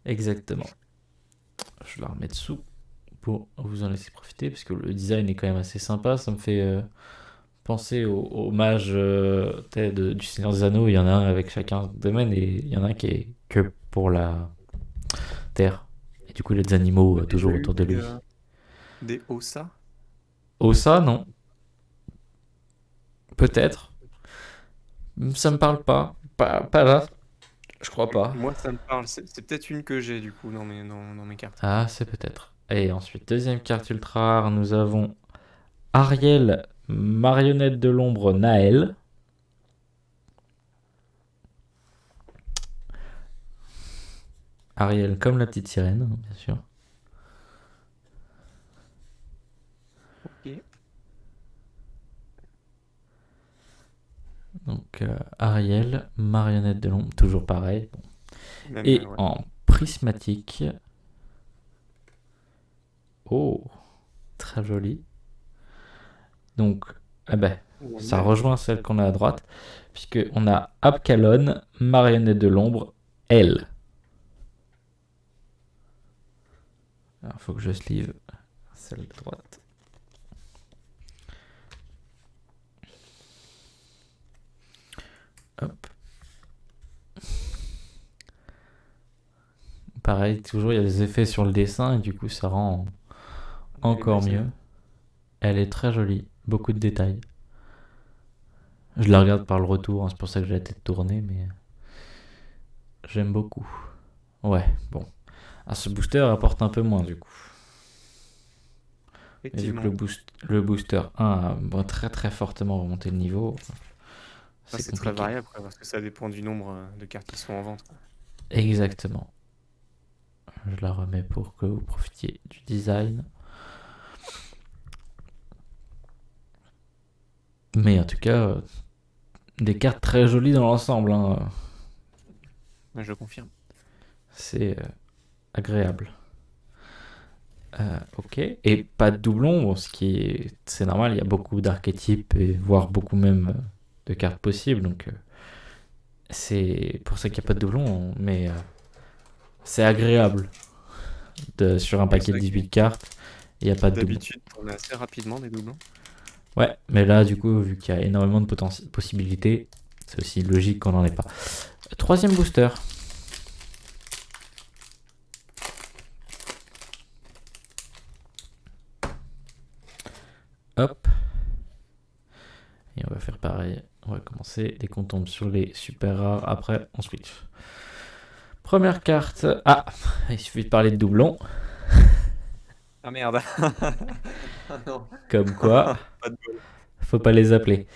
exactement. Je la remets dessous pour vous en laisser profiter parce que le design est quand même assez sympa. Ça me fait penser aux mages du Seigneur des Anneaux. Il y en a un avec chacun domaine et il y en a un qui est que pour la terre. Et du coup, il y a des animaux
T'as déjà
toujours
eu
autour de lui.
des Ossa?
Ossa, non. Peut-être. Ça me parle pas. Pas là. Je crois pas.
Moi, ça me parle. C'est peut-être une que j'ai du coup dans mes cartes.
Ah, c'est peut-être. Et ensuite, deuxième carte ultra rare, nous avons Ariel, marionnette de l'ombre Naël. Ariel comme la petite sirène, bien sûr.
Ok.
Donc Ariel, marionnette de l'ombre, toujours pareil.
Même,
Et
ouais.
en prismatique. Oh, très joli. Donc, eh ben,
Ou en
ça
neige.
rejoint celle qu'on a à droite, puisque on a Abkalon, marionnette de l'ombre, elle. Alors, il faut que je sleeve celle de droite. Hop. Pareil, toujours il y a des effets sur le dessin et du coup ça rend
Elle est
encore
belle
mieux.
celle-là.
Elle est très jolie, beaucoup de détails. Je la regarde par le retour, hein, c'est pour ça que j'ai la tête tournée, mais j'aime beaucoup. Ouais, bon. Ah, ce booster apporte un peu moins du coup. Et vu que
Effectivement.
le booster 1 a très très fortement remonté le niveau,
Enfin,
c'est
c'est très
compliqué.
variable quoi, parce que ça dépend du nombre de cartes qui sont en vente, quoi.
Exactement. Je la remets pour que vous profitiez du design. Mais en tout cas, des cartes très jolies dans l'ensemble, hein.
Je confirme.
C'est agréable. Ok. Et pas de doublon, bon, c'est normal, il y a beaucoup d'archétypes et voire beaucoup même de cartes possibles, donc c'est pour ça qu'il n'y a pas de doublon, mais c'est agréable sur un
Oui, c'est
paquet de
vrai que
18 cartes, il n'y a pas de doublon.
d'habitude, on a assez rapidement des doublons.
Ouais, mais là, du coup, vu qu'il y a énormément de possibilités, c'est aussi logique qu'on n'en ait pas. Troisième booster. Hop. Et on va faire pareil. On va commencer. Dès qu'on tombe sur les super rares, après, on switch. Première carte. Ah, il suffit de parler de doublon.
Ah merde. Ah non.
Comme quoi,
Pas de bol.
faut pas les appeler.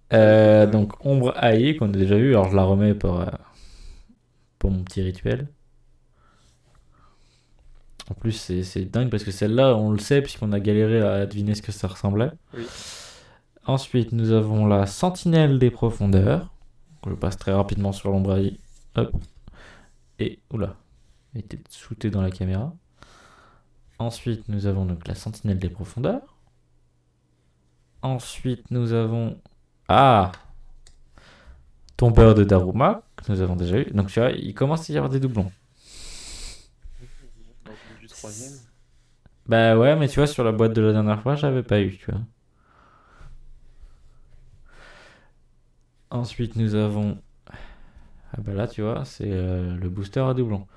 Pas de bol.
Donc, Ombre AI, qu'on a déjà vu. Alors, je la remets pour mon petit rituel. En plus, c'est dingue parce que celle-là, on le sait, puisqu'on a galéré à deviner ce que ça ressemblait.
Oui.
Ensuite, nous avons la Sentinelle des Profondeurs. Je passe très rapidement sur l'Ombre AI. Hop. Et, oula, il était shooté dans la caméra. Ensuite, nous avons donc la Sentinelle des Profondeurs. Ensuite, nous avons. Ah, Tombeur de Daruma, que nous avons déjà eu. Donc, tu vois, il commence à y avoir des doublons.
Au bout du troisième.
Bah ouais, mais tu vois, sur la boîte de la dernière fois, j'avais pas eu, tu vois. Ensuite, nous avons. Ah bah là, tu vois, c'est le booster à doublons.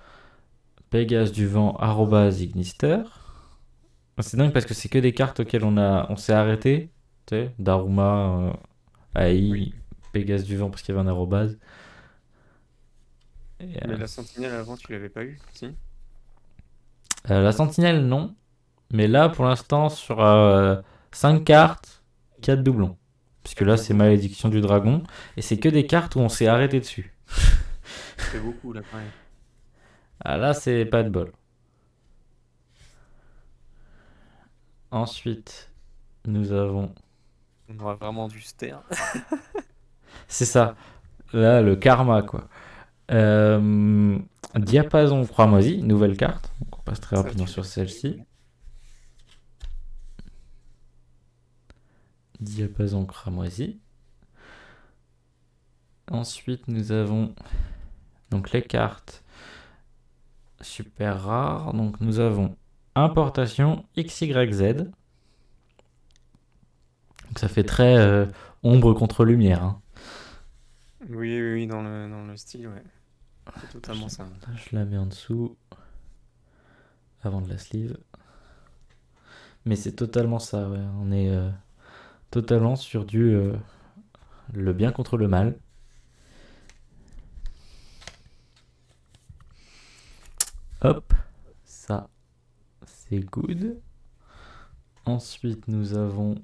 Pégase du vent, arrobase Ignister. C'est dingue parce que c'est que des cartes auxquelles on s'est arrêté. Tu sais, Daruma,
Oui.
AI, Pégase du vent parce qu'il y avait un arrobase. Et,
Mais la sentinelle avant, tu l'avais pas eu, si?
la sentinelle, non. Mais là, pour l'instant, sur 5 cartes, 4 doublons. Puisque
Quatre
là, c'est
doublons.
Malédiction du Dragon. Et c'est que des cartes où on s'est arrêté dessus.
Ça fait beaucoup là quand même.
Ah là, c'est pas de bol. Ensuite, nous avons.
On aura vraiment dû se taire.
C'est ça. Là, le karma, quoi. Euh, Diapason cramoisi, nouvelle carte. Donc on passe très
Ça,
rapidement
tu
sur
l'as
celle-ci.
eu.
Diapason cramoisi. Ensuite, nous avons donc les cartes super rares. Donc nous avons importation XYZ. Donc ça fait très ombre contre lumière, hein.
Oui, oui, oui, dans le style, ouais. C'est
Je,
totalement ça.
je la mets en dessous avant de la sleeve. Mais c'est totalement ça, ouais. On est totalement sur du le bien contre le mal. Hop, ça, c'est good. Ensuite, nous avons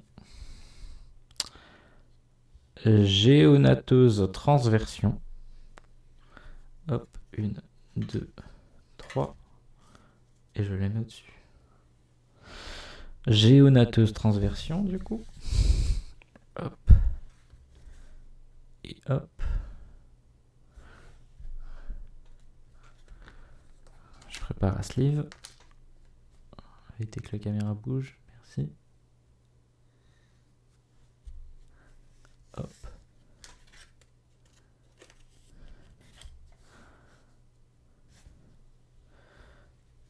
géonateuse transversion. Hop, 1, 2, 3. Et je les mets au-dessus. Géonateuse transversion, du coup. Hop. Et hop. Je prépare à sleeve. Éviter que la caméra bouge. Merci. Hop.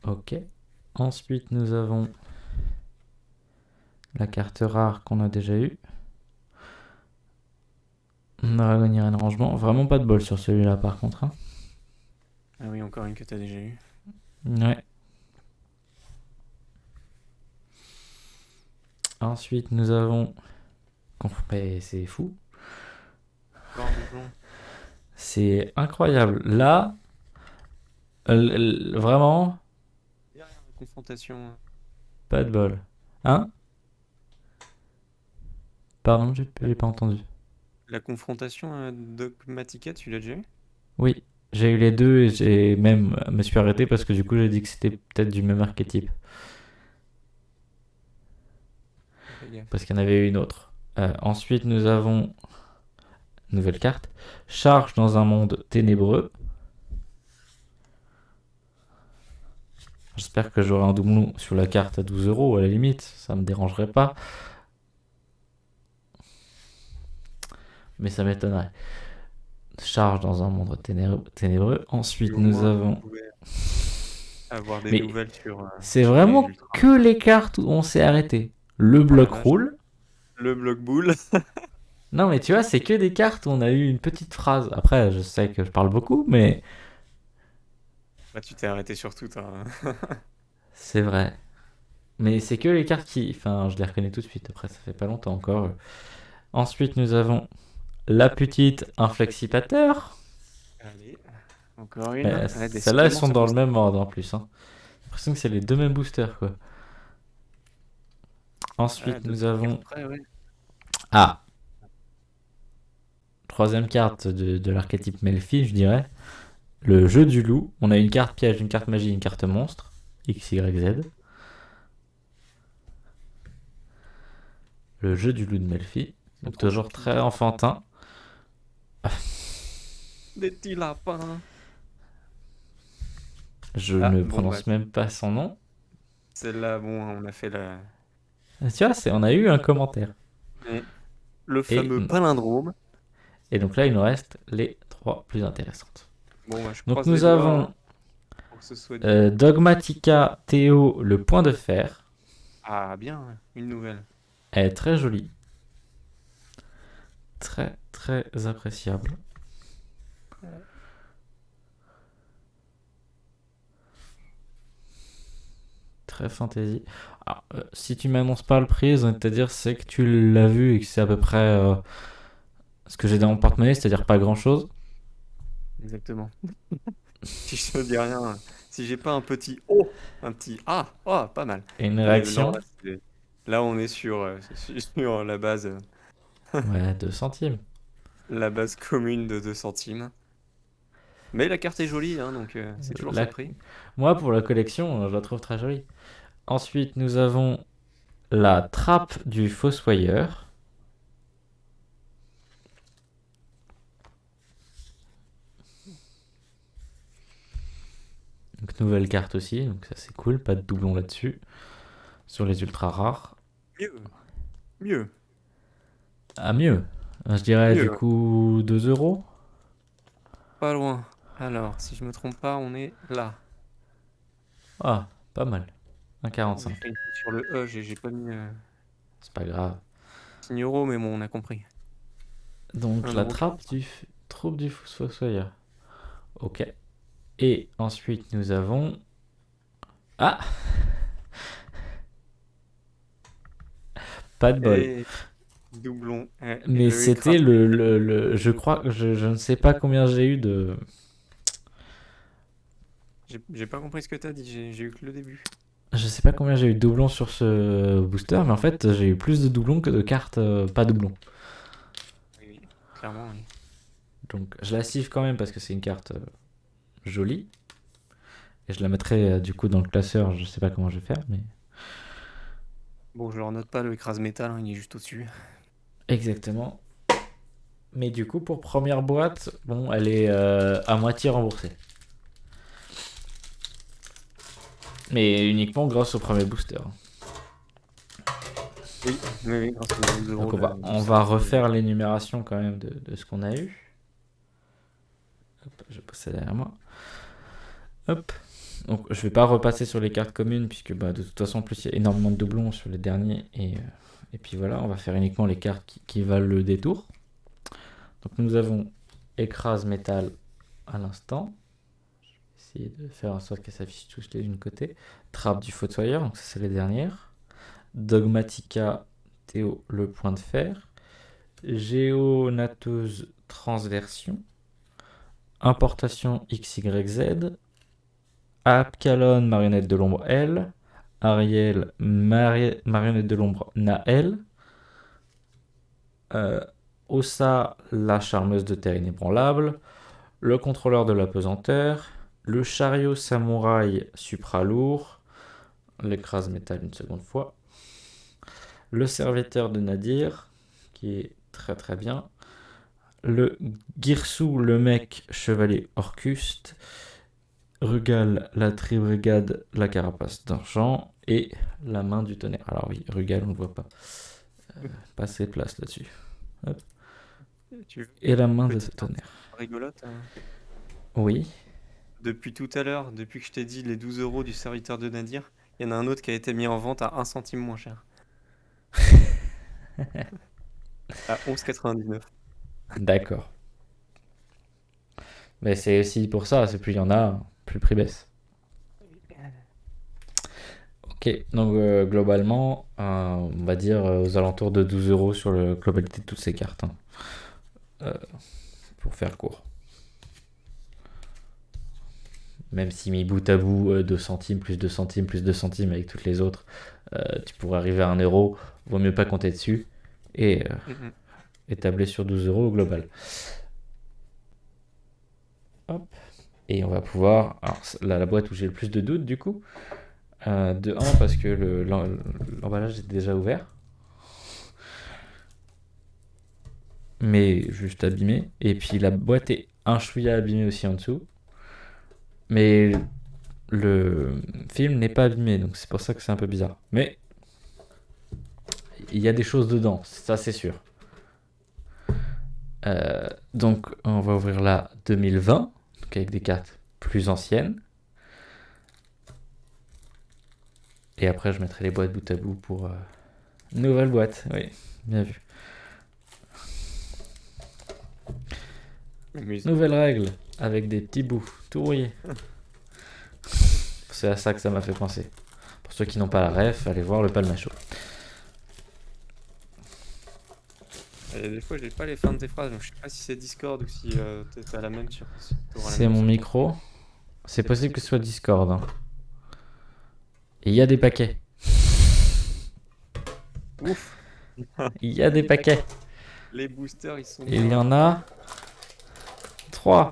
Ok. Ensuite, nous avons la carte rare qu'on a déjà eue. Dragonnier et rangement. Vraiment pas de bol sur celui-là, par contre. Hein.
Ah oui, encore une que t'as déjà eue.
Ouais. Ensuite, nous avons... Mais c'est fou.
Encore un doublon.
C'est incroyable. Là, vraiment,
Derrière la confrontation.
pas de bol. Hein? Pardon, j'ai pas entendu.
La confrontation à Dogmatica, tu l'as déjà eu?
Oui, j'ai eu les deux et j'ai même me suis arrêté parce que du coup j'ai dit que c'était peut-être du même archétype.
Fais gaffe.
Parce qu'il y en avait une autre. Ensuite, nous avons nouvelle carte. Charge dans un monde ténébreux. J'espère que j'aurai un doublon sur la carte à 12 € à la limite. Ça me dérangerait pas. Mais ça m'étonnerait. Charge dans un monde ténébreux. Ensuite,
Au
nous
moins,
avons...
on pouvait avoir des
Mais
nouvelles sur,
c'est
sur les
vraiment
ultras.
que les cartes où on s'est arrêté. Le
Oh la
bloc
vache.
roule.
Le bloc boule.
Non, mais tu vois, c'est que des cartes où on a eu une petite phrase. Après, je sais que je parle beaucoup, mais
Bah, tu t'es arrêté sur tout, hein.
c'est vrai. Mais c'est que les cartes qui... Enfin, je les reconnais tout de suite. Après, ça fait pas longtemps encore. Ensuite, nous avons la petite inflexipateur.
Allez, encore une. Ouais,
Celles-là, elles
décidément,
sont
ce
dans le
booster.
même ordre en plus. Hein. J'ai l'impression que c'est les deux mêmes boosters, quoi.
Ah,
Ensuite,
deux,
nous
trois cartes
avons...
près, ouais.
Ah, troisième carte de l'archétype Melfi, je dirais. Le jeu du loup. On a une carte piège, une carte magie, une carte monstre. X, Y, Z. Le jeu du loup de Melfi.
Sont
Donc
trop
toujours
choupi.
très enfantin.
Des petits lapins.
Je
Ah,
ne
bon, bah,
prononce même pas son nom.
celle-là, bon, on a fait la...
Tu vois, on a eu un commentaire.
le
Et,
fameux palindrome.
et donc là, il nous reste les trois plus intéressantes.
Bon, bah, je
Donc
croise les
nous
doigts,
avons
hein, pour que ce soit dit.
Dogmatica Théo, le point de fer.
Ah, bien, une nouvelle.
Elle est très jolie. Très, très appréciable. Très fantasy. Alors, si tu m'annonces pas le prix, j'ai envie de te dire c'est que tu l'as vu et que c'est à peu près ce que j'ai dans mon porte-monnaie, c'est-à-dire pas grand-chose.
Exactement. Si je te dis rien, si j'ai pas un petit oh, un petit ah, oh, pas mal.
Et une
Mais non,
réaction,
là, on est sur, sur
ouais, 2 centimes.
la base commune de 2 centimes. Mais la carte est jolie, hein, donc c'est toujours ça
La-
de prix.
Moi, pour la collection, je la trouve très jolie. Ensuite, nous avons la trappe du fossoyeur. Donc, nouvelle carte aussi, donc ça c'est cool, pas de doublon là-dessus. Sur les ultra rares.
Mieux, mieux,
Ah, mieux. Je dirais du
mieux.
coup 2 euros.
Pas loin. Alors, si je me trompe pas, on est là.
Ah, pas mal.
J'ai
1,45.
fait une faute sur le E, j'ai pas mis
C'est pas grave.
signe euro, mais bon, on a compris.
Donc, la trappe
1,40 €.
du troupe du fossoyeur. Ok. Et ensuite, nous avons. Ah Pas de bol.
Et doublon. Et
Mais
le
c'était
écrase.
je crois, je ne sais pas combien j'ai eu de.
J'ai pas compris ce que t'as dit, j'ai eu que le début.
Je sais pas combien j'ai eu de doublons sur ce booster, mais en fait, j'ai eu plus de doublons que de cartes pas doublons.
Oui, oui, clairement, oui.
Donc, je la siffle quand même parce que c'est une carte jolie. Et je la mettrai du coup dans le classeur, je sais pas comment je vais faire, mais.
Bon, je leur note pas le écrase métal, hein, il est juste au-dessus.
Exactement. Mais du coup, pour première boîte, bon, elle est à moitié remboursée. Mais uniquement grâce au premier booster.
Oui, oui, oui, grâce aux 12 euros
Donc
du
on va
serviteur de
refaire
Nadir.
l'énumération quand même de ce qu'on a eu. Hop, je passe ça derrière moi. Hop. Donc je vais pas repasser sur les cartes communes puisque bah, de toute façon en plus il y a énormément de doublons sur les derniers et puis voilà, on va faire uniquement les cartes qui valent le détour. Donc nous avons écrase métal à l'instant. Je vais essayer de faire en sorte qu'elle s'affiche tous les d'une côté. Trappe du fautoyeur, donc ça c'est les dernières. Dogmatica, Théo le point de fer. Géonateuse transversion. Importation XYZ. Abkalon, marionnette de l'ombre L. Ariel, marionnette de l'ombre Naël. Ossa, la charmeuse de terre inébranlable. Le contrôleur de la pesanteur. Le chariot samouraï supralourd. L'écrase métal une seconde fois. Le serviteur de Nadir, qui est très très bien. Le Girsou, le mec chevalier Orcuste. Rugal, la tribrigade, la carapace d'argent. Et la main du tonnerre. Alors oui, Rugal, on ne voit pas. Pas assez de place là-dessus. Hop.
Tu veux
Et la main de
petite info
tonnerre.
rigolote, hein.
Oui.
Depuis tout à l'heure, depuis que je t'ai dit les 12 euros du serviteur de Nadir, il y en a un autre qui a été mis en vente à 1 centime moins cher. À 11,99.
D'accord. Mais c'est aussi pour ça, c'est plus il y en a, plus le prix baisse. Ok, donc globalement, on va dire aux alentours de 12 euros sur la globalité de toutes ces cartes. Hein. Pour faire court. Même si mis bout à bout 2 centimes, plus 2 centimes, plus 2 centimes avec toutes les autres, tu pourrais arriver à 1 euro. Vaut mieux pas compter dessus et tabler sur 12 euros au global. Hop. Et on va pouvoir. Alors, la boîte où j'ai le plus de doutes, du coup. De 1, parce que l'emballage est déjà ouvert. Mais juste abîmé. Et puis la boîte est un chouïa abîmée aussi en dessous. Mais le film n'est pas abîmé, donc c'est pour ça que c'est un peu bizarre. Mais il y a des choses dedans, ça c'est sûr. Donc on va ouvrir la 2020, donc avec des cartes plus anciennes. Et après je mettrai les boîtes bout à bout pour nouvelle boîte. Oui, bien vu. Nouvelle règle, avec des petits bouts, tout rouillé. C'est à ça que ça m'a fait penser. Pour ceux qui n'ont pas la ref, allez voir le Palmacho.
Et des fois, j'ai pas les fins de tes phrases, donc je sais pas si c'est Discord ou si t'as la même sur.
C'est mon micro. C'est possible que ce soit Discord. Hein. Et il y a des paquets.
Ouf.
Il y a des paquets.
Les boosters, ils sont.
Il y en a 3.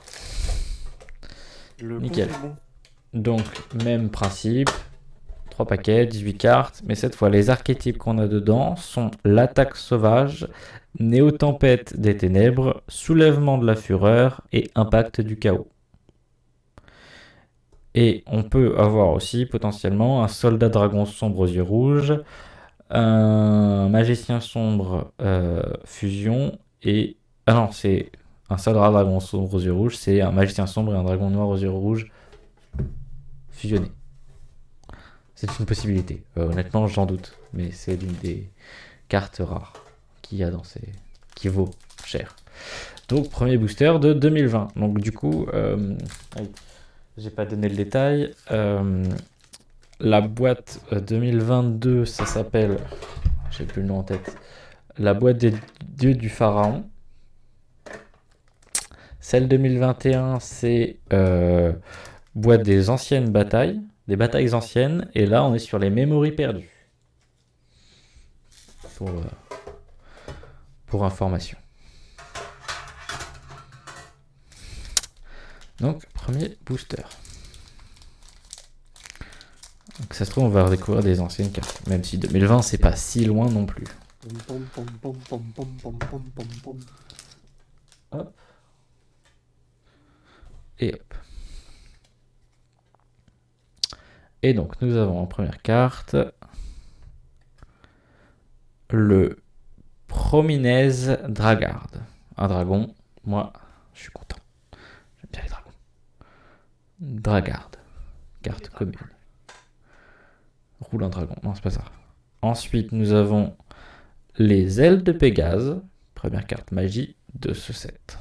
Le
Nickel.
compte est bon.
Donc, même principe. 3 paquets, 18 cartes. Mais cette fois, les archétypes qu'on a dedans sont l'attaque sauvage, néo-tempête des ténèbres, soulèvement de la fureur et impact du chaos. Et on peut avoir aussi potentiellement un soldat dragon sombre aux yeux rouges, un magicien sombre fusion et... Ah non, c'est un soldat dragon sombre aux yeux rouges, c'est un magicien sombre et un dragon noir aux yeux rouges fusionnés. C'est une possibilité. Honnêtement, j'en doute. Mais c'est l'une des cartes rares qu'il y a dans ces... qui vaut cher. Donc, premier booster de 2020. Donc, du coup, j'ai pas donné le détail. La boîte 2022, ça s'appelle... j'ai plus le nom en tête. La boîte des dieux du pharaon. Celle 2021, c'est boîte des anciennes batailles, des batailles anciennes. Et là, on est sur les mémories perdues. Pour information. Donc, premier booster. Donc, ça se trouve, on va redécouvrir des anciennes cartes. Même si 2020, c'est pas si loin non plus. Hop. Et hop. Et donc, nous avons en première carte le Prominez Dragard. Un dragon. Moi, je suis content. J'aime bien les dragons. Dragard. Carte commune. Roule un dragon. Non, c'est pas ça. Ensuite, nous avons les ailes de Pégase. Première carte magie de ce set.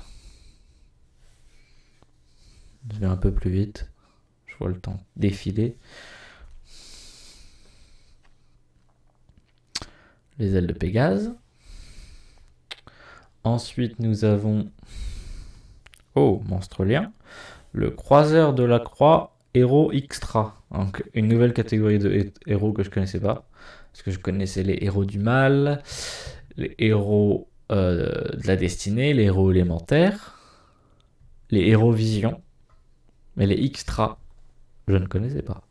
Je vais un peu plus vite. Je vois le temps défiler. Les ailes de Pégase. Ensuite, nous avons... Oh, monstre lien. Le croiseur de la croix, héros extra. Donc, une nouvelle catégorie de héros que je connaissais pas. Parce que je connaissais les héros du mal, les héros de la destinée, les héros élémentaires, les héros vision. Mais les extra, je ne connaissais pas.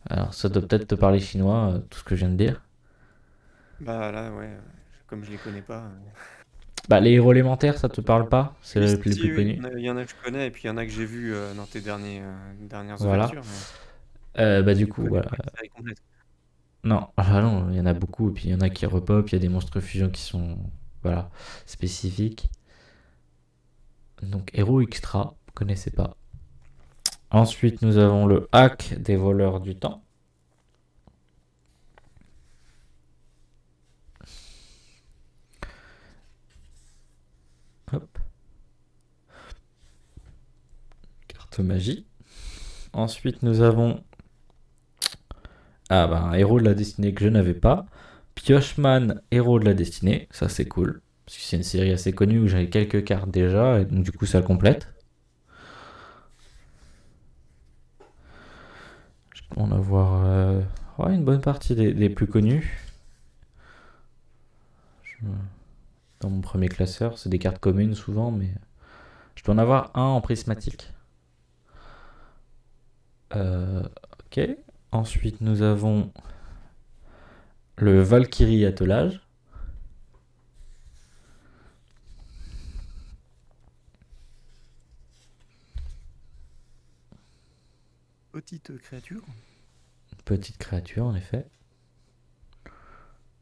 Alors, ça doit peut-être te parler chinois, tout ce que je viens de dire.
Bah là, ouais, comme je les connais pas.
Bah, les héros élémentaires, ça te parle pas? C'est
Oui,
les
si,
plus
oui,
connus.
il y en a que je connais, et puis il y en a que j'ai vu dans tes dernières
Voilà.
ouvertures. Mais
Bah, du
je
coup,
connais
voilà.
pas la série complète.
Non, ah non, il y en a beaucoup, et puis il y en a qui repop, il y a des monstres fusion qui sont, voilà, spécifiques. Donc, héros extra, vous connaissez pas. Ensuite, nous avons le hack des voleurs du temps. Hop. Carte magie. Ensuite, nous avons un héros de la destinée que je n'avais pas. Piocheman, héros de la destinée. Ça, c'est cool. Parce que c'est une série assez connue où j'avais quelques cartes déjà. Et donc, du coup, ça complète. On va voir une bonne partie des plus connus. Dans mon premier classeur, c'est des cartes communes souvent, mais je dois en avoir un en prismatique. Ok. Ensuite, nous avons le Valkyrie attelage.
Petite créature.
Petite créature, en effet.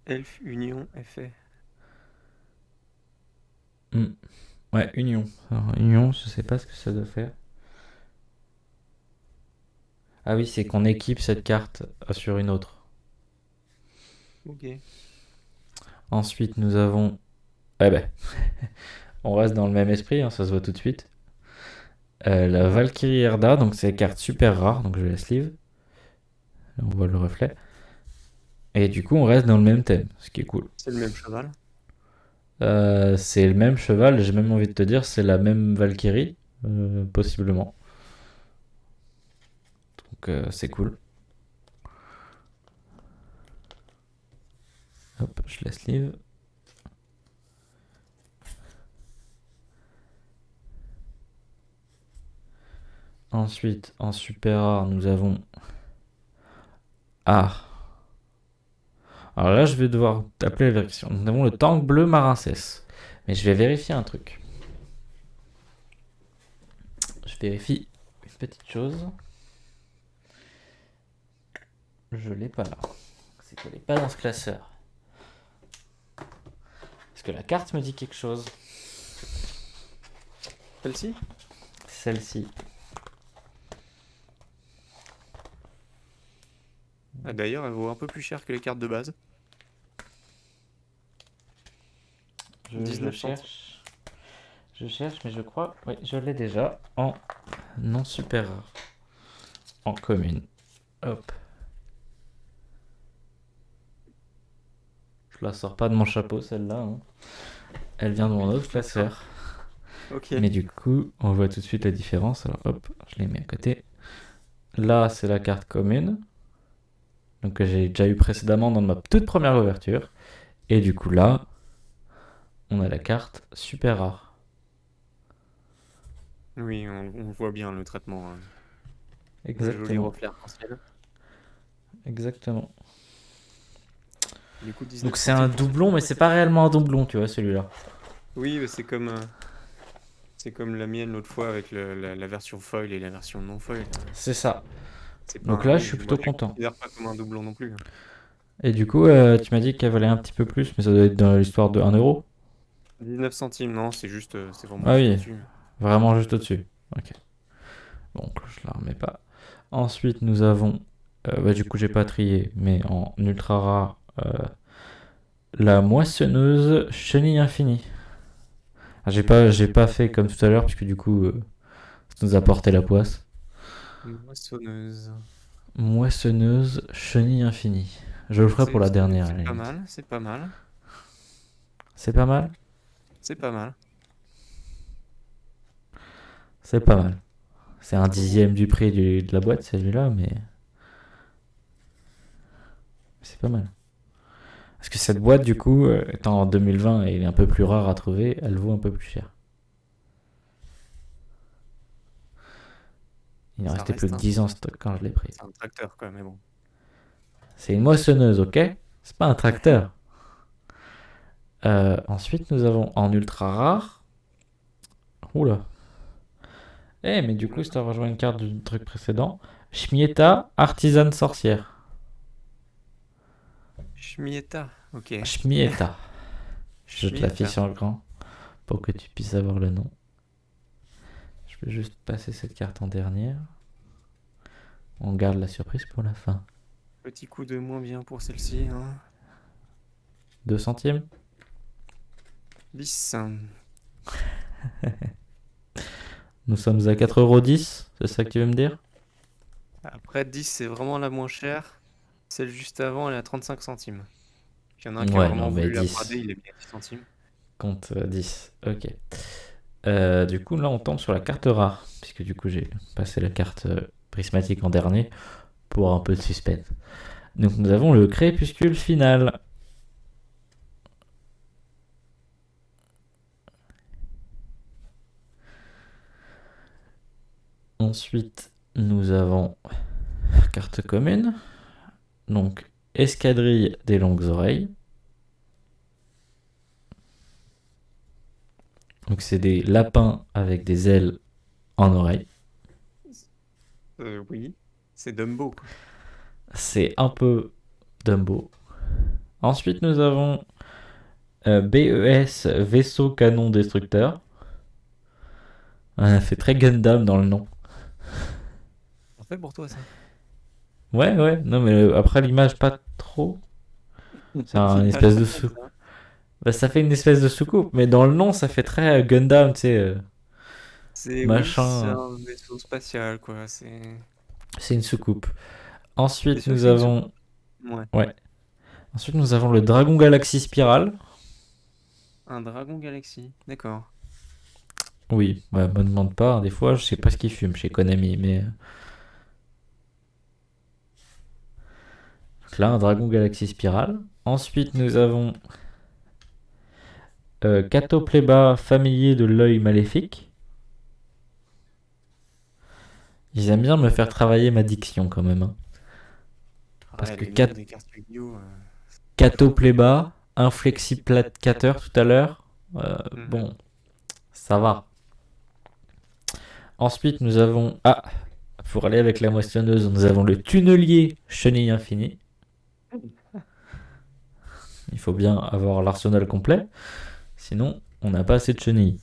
Elfe, Union, effet.
Ouais, Union. Alors, Union, je sais pas ce que ça doit faire. Ah oui, c'est qu'on équipe cette carte sur une autre.
Ok.
Ensuite, nous avons... Eh ben, on reste dans le même esprit, hein, ça se voit tout de suite. La Valkyrie Erda, donc c'est une carte super rare, donc je laisse livre. Là, on voit le reflet. Et du coup, on reste dans le même thème, ce qui est cool.
C'est le même cheval.
C'est le même cheval, j'ai même envie de te dire, c'est la même Valkyrie, possiblement. Donc c'est cool. Hop, je laisse livre. Ensuite, en super rare, nous avons... Ah. Alors là, je vais devoir appeler la vérification. Nous avons le tank bleu Marincès. Mais je vais vérifier un truc. Je vérifie une petite chose. Je l'ai pas là. C'est qu'elle n'est pas dans ce classeur. Est-ce que la carte me dit quelque chose?
Celle-ci?
Celle-ci.
Ah, d'ailleurs, elle vaut un peu plus cher que les cartes de base.
Je
19
cherche. Je cherche, mais je crois... Oui, je l'ai déjà en non super rare. En commune. Hop. Je la sors pas de mon chapeau, celle-là, hein. Elle vient de mon autre classeur.
Ok.
Mais du coup, on voit tout de suite la différence. Alors hop, je les mets à côté. Là, c'est la carte commune. Donc que j'ai déjà eu précédemment dans ma toute première ouverture. Et du coup là, on a la carte super rare.
Oui, on voit bien le traitement. Joli
Exactement.
reflet arc-en-ciel.
Exactement.
Du coup, 19
Donc c'est un
centimes pour cette
doublon, mais
carte.
c'est pas réellement un doublon, tu vois, celui-là.
Oui, mais c'est comme la mienne l'autre fois avec la version foil et la version non foil.
C'est ça.
C'est pas
Donc là, je
oui,
suis
moi
plutôt
je ne
content.
considère pas comme un doublon non plus.
Et du coup, tu m'as dit qu'elle valait un petit peu plus, mais ça doit être dans l'histoire de 1 euro.
19 centimes, non, c'est vraiment
Ah
juste
oui,
au-dessus.
vraiment juste au-dessus. Ok. Donc je la remets pas. Ensuite, nous avons, bah, du coup, j'ai pas trié, mais en ultra rare, la moissonneuse chenille infinie. Ah, j'ai pas fait comme tout à l'heure, puisque du coup, ça nous a porté la poisse.
Moissonneuse.
Moissonneuse chenille infinie. Je le ferai pour la dernière, à la
C'est pas
limite.
mal, c'est pas mal,
C'est pas mal?
c'est pas mal.
C'est pas mal. C'est un dixième du prix de la boîte, celui-là, mais c'est pas mal. Parce que cette boîte, du coup, étant en 2020 et elle est un peu plus rare à trouver, elle vaut un peu plus cher. Il en
Ça
restait plus
reste
que 10 ans en stock quand je l'ai pris.
c'est un tracteur quoi, mais bon.
C'est une moissonneuse, ok? C'est pas un tracteur. Ensuite, nous avons en ultra rare. Oula. Eh, mais du coup, ça rejoint une carte du truc précédent. Schmietta, artisane sorcière.
Schmietta, ok.
Schmietta. Je te
Schmietta.
l'affiche en grand pour que tu puisses avoir le nom. Je vais juste passer cette carte en dernière. On garde la surprise pour la fin.
Petit coup de moins bien pour celle-ci. Hein.
2 centimes?
10.
Nous sommes à 4,10€, c'est ça que tu veux me dire?
Après 10, c'est vraiment la moins chère. Celle juste avant, elle est à 35 centimes. Il y en a un qui a
Ouais,
vraiment
non, mais
voulu la
10.
brader, il est mis à 10 centimes.
Compte 10. Ok. Du coup, là, on tombe sur la carte rare. Puisque du coup, j'ai passé la carte prismatique en dernier pour un peu de suspense. Donc, nous avons le crépuscule final. Ensuite, nous avons carte commune. Donc, escadrille des longues oreilles. Donc, c'est des lapins avec des ailes en oreilles.
Oui, c'est Dumbo. Quoi.
C'est un peu Dumbo. Ensuite, nous avons BES, vaisseau canon destructeur. Ça fait très Gundam dans le nom.
Parfait pour toi, ça.
Ouais, ouais. Non, mais après l'image, pas trop. C'est un espèce de sou. Bah, ça fait une espèce de soucoupe, mais dans le nom, ça fait très Gundam, tu sais.
C'est
Machin.
un vaisseau spatial, quoi.
C'est une soucoupe.
C'est
Ensuite,
sûr que
nous
c'est une
avons.
Ouais.
Ouais. Ensuite, nous avons le Dragon Galaxy Spiral.
Un Dragon Galaxy, d'accord.
Oui, bah, me demande pas. Des fois, je sais pas ce qu'ils fument chez Konami, mais. Donc là, un Dragon Galaxy Spiral. Ensuite, nous avons Kato Pleba, familier de l'œil maléfique. Ils aiment bien me faire travailler ma diction quand même. Hein. Parce
Ouais,
que
les noms des cartes Yu-Gi-Oh!
Kato Pleba, Inflexiplacateur tout à l'heure. Bon, ça va. Ensuite, nous avons. Ah, pour aller avec la moissonneuse, nous avons le tunnelier chenille infinie. Il faut bien avoir l'arsenal complet. Sinon, on n'a pas assez de chenilles.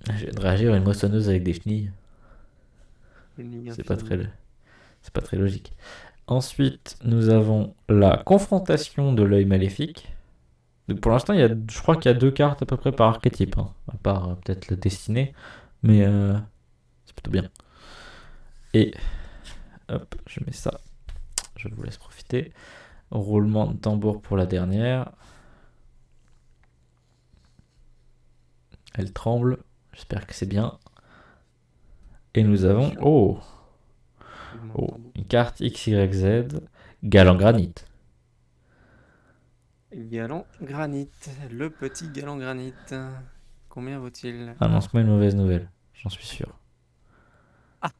Je viens de réagir à une moissonneuse avec des chenilles. C'est pas très logique. Ensuite, nous avons la confrontation de l'œil maléfique. Donc pour l'instant, je crois qu'il y a 2 cartes à peu près par archétype, hein, à part peut-être le destiné, mais c'est plutôt bien. Et hop, je mets ça. je vous laisse profiter. Roulement de tambour pour la dernière. Elle tremble. J'espère que c'est bien. Et nous avons... Oh, une carte XYZ. Galant granit.
Galant granit. Le petit galant granit. Combien vaut-il?
Annonce-moi une mauvaise nouvelle. J'en suis sûr.
Ah,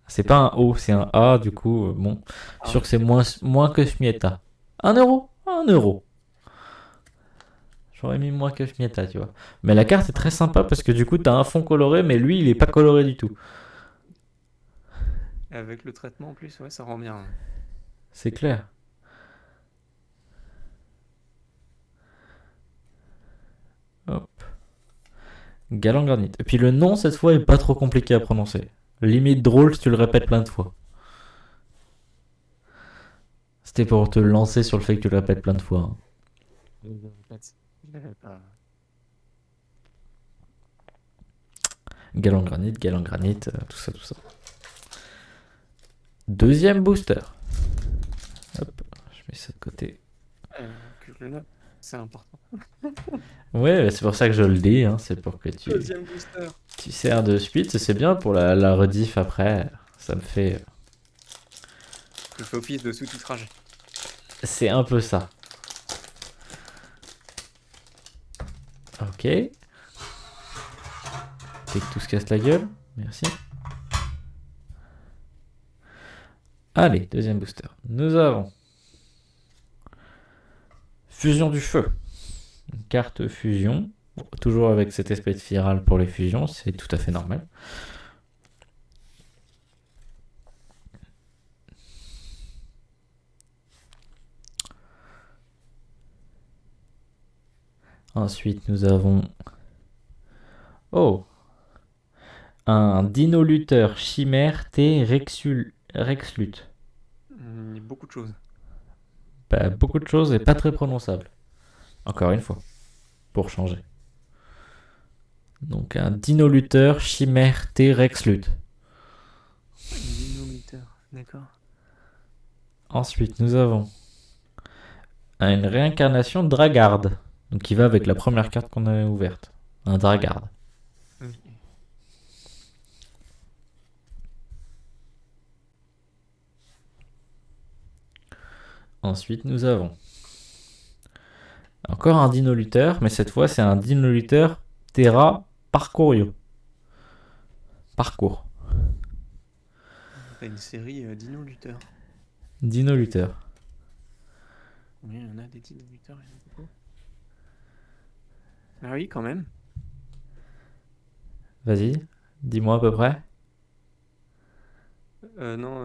C'est pas un O, c'est un A, du coup, bon. Je suis sûr que c'est moins que Schmietta. 1 euro? 1 euro. J'aurais mis moins que Schmietta, tu vois. Mais la carte est très sympa parce que du coup, t'as un fond coloré, mais lui, il est pas coloré du tout.
Avec le traitement en plus, ouais, ça rend bien.
C'est clair. Hop. Galant granit. Et puis le nom, cette fois, est pas trop compliqué à prononcer. Limite drôle si tu le répètes plein de fois. C'était pour te lancer sur le fait que tu le répètes plein de fois, hein. Galant granit, tout ça, tout ça. Deuxième booster. Hop, je mets ça de côté.
Que je le note, c'est important.
Ouais, c'est pour ça que je le dis, hein, c'est pour que
Deuxième booster.
tu sers de suite, c'est bien pour la rediff après. Ça me fait.
Je fais office de sous-titrage.
C'est un peu ça. Ok. Dès que tout se casse la gueule. Merci. Allez, deuxième booster. Nous avons Fusion du feu. Une carte fusion. Bon, toujours avec cet esprit de spirale pour les fusions, c'est tout à fait normal. Ensuite, nous avons. Oh! Un dinoluteur chimère T Rexlut.
Il y a beaucoup de choses.
Bah, beaucoup de choses et pas très prononçables. Encore une fois, pour changer. Donc un dinoluteur chimère T Rexlut.
Dinomiteur, d'accord.
Ensuite, nous avons une réincarnation Dragarde. Donc qui va avec la première carte qu'on a ouverte. Un Dragarde.
Oui.
Ensuite, nous avons encore un dinoluteur, mais cette fois c'est un dinoluteur Terra Parcourio. Parcours.
T'as une série d'inoluteurs.
Dinoluteur.
Combien il y en a des dinoluteurs? Il y en a beaucoup. Ah oui, quand même.
Vas-y, dis-moi à peu près.
Non,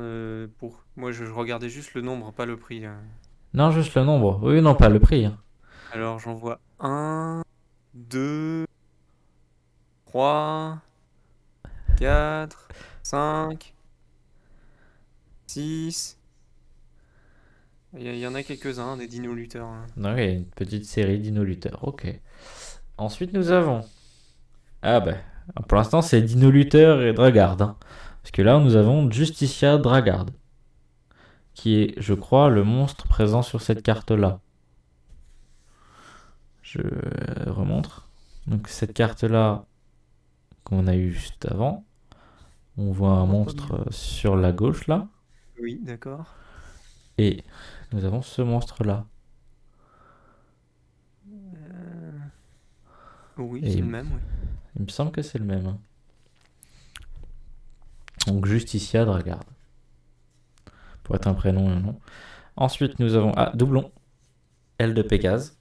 moi je regardais juste le nombre, pas le prix.
Non, juste le nombre. Oui, non, pas le prix, hein.
Alors j'en vois 1, 2, 3, 4, 5, 6. Il y en a quelques-uns, des dinoluteurs.
Non, il y a une petite série d'inoluteurs. Ok. Ensuite, nous avons. Ah bah, pour l'instant, c'est dinoluteur et Dragarde, hein. Parce que là, nous avons Justicia Dragarde. Qui est, je crois, le monstre présent sur cette carte-là. Je remontre. Donc, cette carte-là qu'on a eue juste avant. On voit un monstre sur la gauche là.
Oui, d'accord.
Et nous avons ce monstre-là.
Oui,
Et
c'est le même, oui.
il me semble que c'est le même, hein. Donc Justicia Dragarde. Pour être un prénom et un nom. Ensuite, nous avons. Ah, doublon. L de Pégase.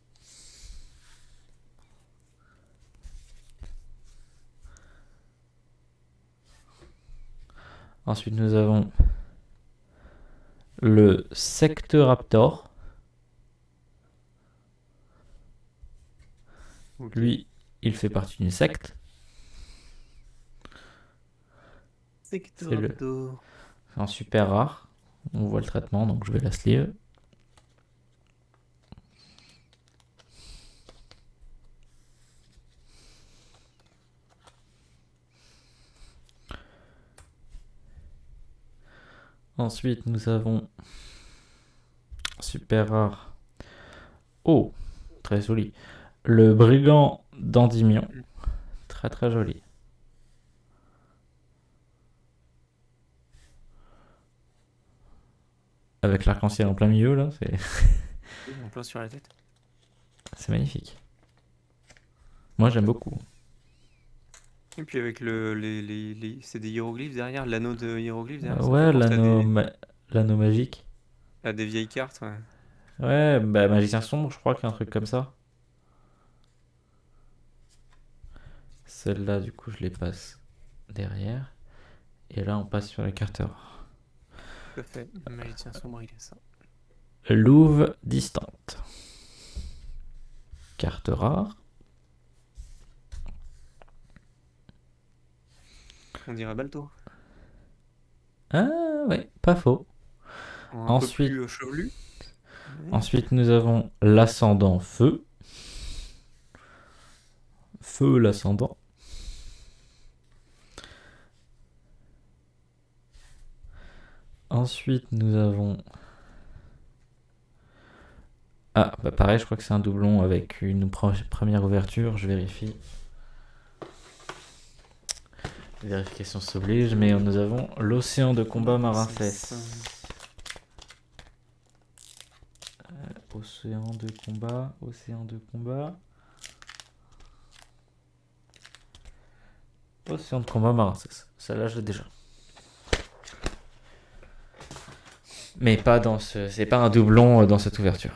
Ensuite, nous avons le Sectoraptor.
Ok.
Lui, il fait partie d'une secte.
Sectoraptor.
C'est un super rare. On voit le traitement, donc je vais la sleeve. Ensuite, nous avons super rare. Oh, très joli. Le brigand d'Endymion. Très très joli. Avec l'arc-en-ciel en plein milieu, là,
Oui, en plein sur la tête.
c'est magnifique. Moi, j'aime beaucoup.
Et puis avec c'est des hiéroglyphes derrière, l'anneau de hiéroglyphes derrière, ça me fait
Ouais,
penser
l'anneau magique.
à des vieilles cartes. Ouais.
Ouais, bah magicien sombre, je crois qu'il y a un truc comme ça. Celle-là, du coup, je les passe derrière. Et là, on passe sur la carte rare.
Tout à fait. Le magicien sombre, il est ça.
Louve distante. Carte rare.
On dirait Balto.
Ah ouais, pas faux.
Un peu
Ensuite,
plus chevelu. Ouais.
ensuite nous avons l'ascendant feu. Feu l'ascendant. Ensuite, nous avons... Ah, bah pareil, je crois que c'est un doublon avec une première ouverture. Je vérifie. Vérification s'oblige, mais nous avons l'océan de combat Marin-Cesse. Océan de combat, océan de combat. Océan de combat Marin-Cesse. Celle-là, je l'ai déjà. Mais pas dans ce... C'est pas un doublon dans cette ouverture.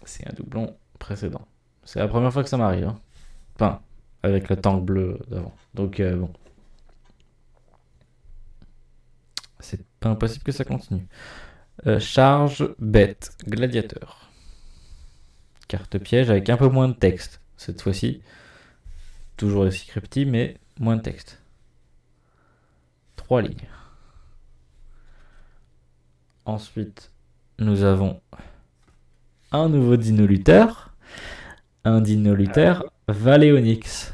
C'est un doublon précédent. C'est la première fois que ça m'arrive. Hein. Enfin, avec le tank bleu d'avant. Donc bon. C'est pas impossible que ça continue. Charge bête, gladiateur. Carte piège avec un peu moins de texte. Cette fois-ci. Toujours aussi crypti, mais moins de texte. 3 lignes. Ensuite, nous avons un nouveau dino lutteur. Un dino lutteur Valéonix.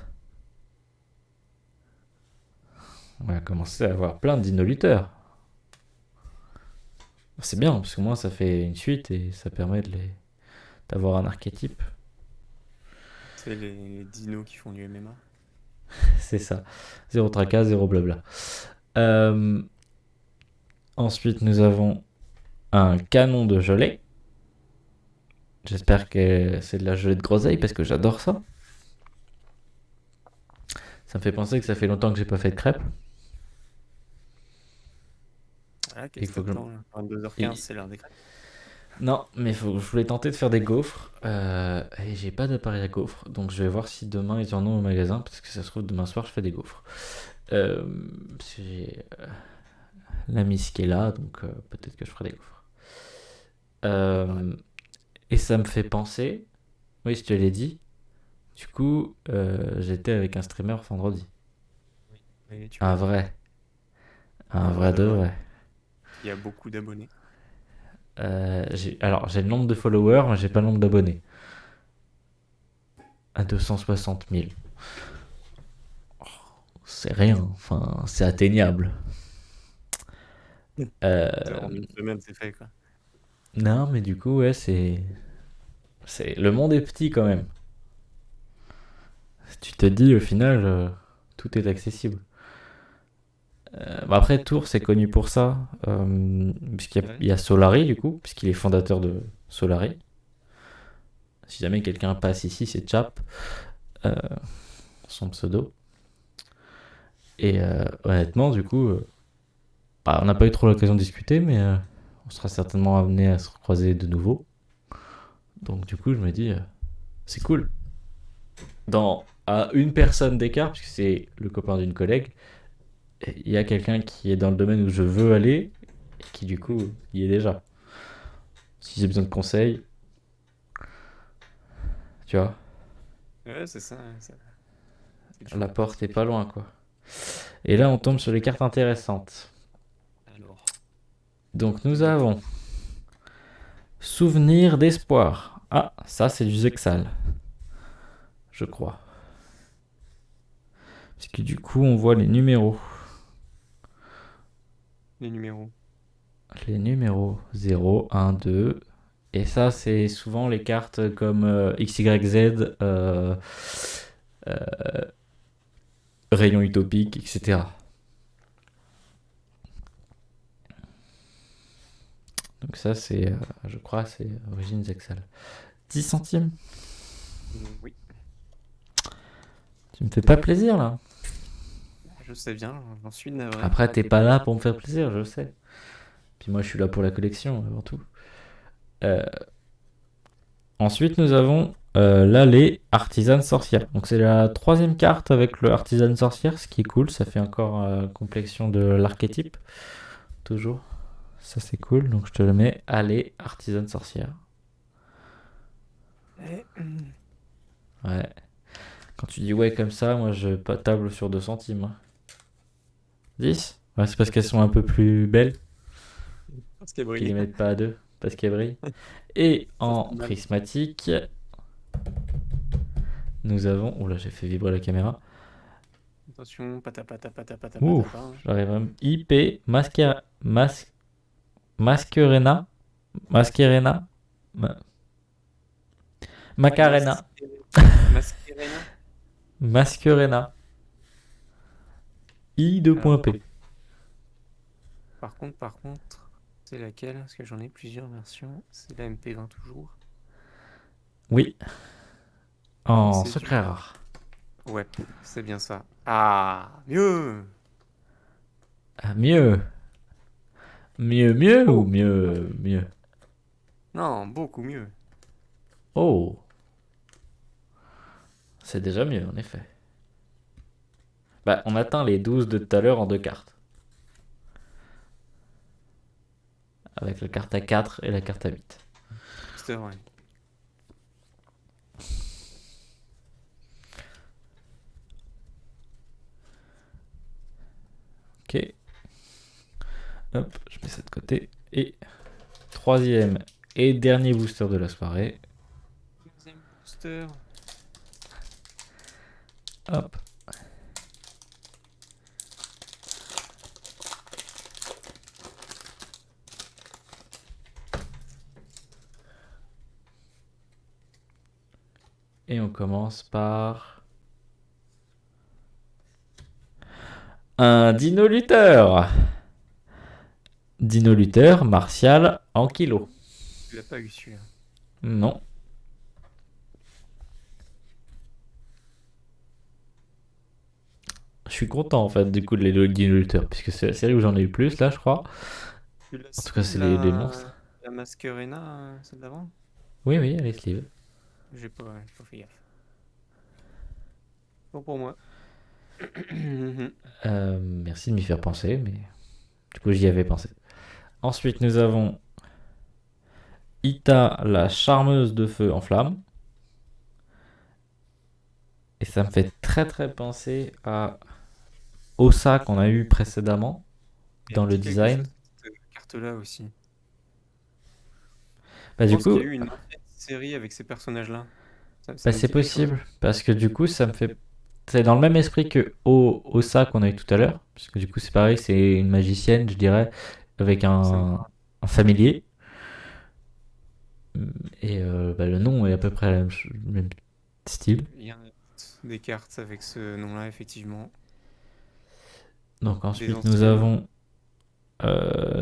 On va commencer à avoir plein de dino lutteurs. C'est bien, parce que moi ça fait une suite et ça permet d'avoir un archétype.
C'est les dinos qui font du MMA.
C'est ça. Zéro tracas, zéro blabla. Ensuite, nous avons un canon de gelée. J'espère que c'est de la gelée de groseille parce que j'adore ça. Ça me fait penser que ça fait longtemps que j'ai pas fait de crêpes.
Ah, qu'est-ce que t'attends là 22h15, c'est l'heure des crêpes.
Non, mais je voulais tenter de faire des gaufres. Et j'ai pas d'appareil à gaufres. Donc je vais voir si demain ils en ont au magasin. Parce que ça se trouve, demain soir, je fais des gaufres. Parce que j'ai la miss qui est là. Donc peut-être que je ferai des gaufres. Et ça me fait penser. Oui, je te l'ai dit. Du coup, j'étais avec un streamer vendredi.
Oui,
Un vrai. Un vrai de vrai.
Il y a beaucoup d'abonnés.
Alors, j'ai le nombre de followers, mais j'ai pas le nombre d'abonnés. À 260 000. Oh, c'est rien, enfin, c'est atteignable.
En une semaine, c'est fait quoi.
Non, mais du coup, ouais, le monde est petit quand même. Tu te dis, au final, tout est accessible. Après, Tours, c'est connu pour ça. Puisqu'il y a Solari, du coup, puisqu'il est fondateur de Solari. Si jamais quelqu'un passe ici, c'est Chap, son pseudo. Et honnêtement, du coup, on n'a pas eu trop l'occasion de discuter, mais on sera certainement amené à se recroiser de nouveau. Donc du coup, je me dis, c'est cool. À une personne d'écart, puisque c'est le copain d'une collègue, il y a quelqu'un qui est dans le domaine où je veux aller, et qui du coup y est déjà. Si j'ai besoin de conseils, tu vois.
Ouais, c'est ça.
La porte est pas loin, quoi. Et là, on tombe sur les cartes intéressantes.
Alors.
Donc nous avons Souvenir d'espoir. Ah, ça c'est du Zexal. Je crois. Parce que du coup, on voit les numéros.
les numéros.
Les numéros 0, 1, 2. Et ça, c'est souvent les cartes comme XYZ, euh, Rayon utopique, etc. Donc ça, c'est, je crois, c'est Origins Excel. 10 centimes.
Oui,
Tu me fais pas plaisir, là.
je sais bien, j'en suis navré.
Après, t'es pas là pour me faire plaisir, je sais. Puis moi, je suis là pour la collection, avant tout. Euh, Ensuite, nous avons là les artisanes sorcières. Donc c'est la troisième carte avec le artisane sorcière, ce qui est cool. Ça fait encore complexion de l'archétype. Toujours. Ça c'est cool. Donc je te le mets. Allez, artisane sorcière.
Eh,
Ouais. Quand tu dis ouais comme ça, moi je pas table sur 2 centimes. 10. Ouais, c'est parce qu'elles sont un peu plus belles
Parce qu'elle
qu'ils
brille.
les mettent pas à 2. Parce qu'elles brillent. Et
Ça,
en
c'est mal.
prismatique, nous avons. Oula, j'ai fait vibrer la caméra.
Attention, patapata, patapata,
Ouh,
patapa.
j'arrive à IP Masquerena. Masquerena. Ma- Macarena.
Masquerena.
Masquerena. I 2
Alors,
P.
par contre, c'est laquelle? Parce que j'en ai plusieurs versions. C'est la MP20 toujours.
Oui,
Et
en
c'est du.
secret rare.
Ouais, c'est bien ça. Ah, mieux!
Ah, mieux. Mieux ou
Oh!
mieux?
Non, beaucoup mieux.
Oh, c'est déjà mieux en effet. Bah, on atteint les 12 de tout à l'heure en 2 cartes. Avec la carte à 4 et la carte à 8.
C'est vrai.
Ok. Hop, je mets ça de côté. Et troisième et dernier booster de la soirée.
Deuxième booster.
Hop. Et on commence par un Dino Luther. Dino Luther, Martial, en kilo.
Tu l'as pas eu celui-là.
Non. Je suis content en fait du coup de les Dino Luther, puisque c'est la série où j'en ai eu plus là, je crois.
Tu l'as
En tout cas,
sleeve
c'est les monstres.
la Masquerena, celle d'avant?
Oui, oui, elle est sleeve.
J'ai pas fait gaffe. Bon pour moi.
Merci de m'y faire penser, mais du coup, j'y avais pensé. Ensuite, nous avons Ita, la charmeuse de feu en flamme. Et ça me fait très très penser à Osa qu'on a eu précédemment
Elle
dans
me
le
dit quelque chose,
design.
cette carte-là aussi.
Bah,
Je
du
pense qu'il
coup,
y a eu une ancienne série avec ces personnages-là. Ça
bah,
me
c'est
dit quelque chose.
possible. Parce que du coup, ça me fait. C'est dans le même esprit que Osa qu'on a eu tout à l'heure. Parce que du coup, c'est pareil, c'est une magicienne, je dirais, avec
Ça me
un familier. Et bah, le nom est à peu près le même style.
Il y a des cartes avec ce nom-là, effectivement.
Donc
Des
ensuite, nous
anciennes.
avons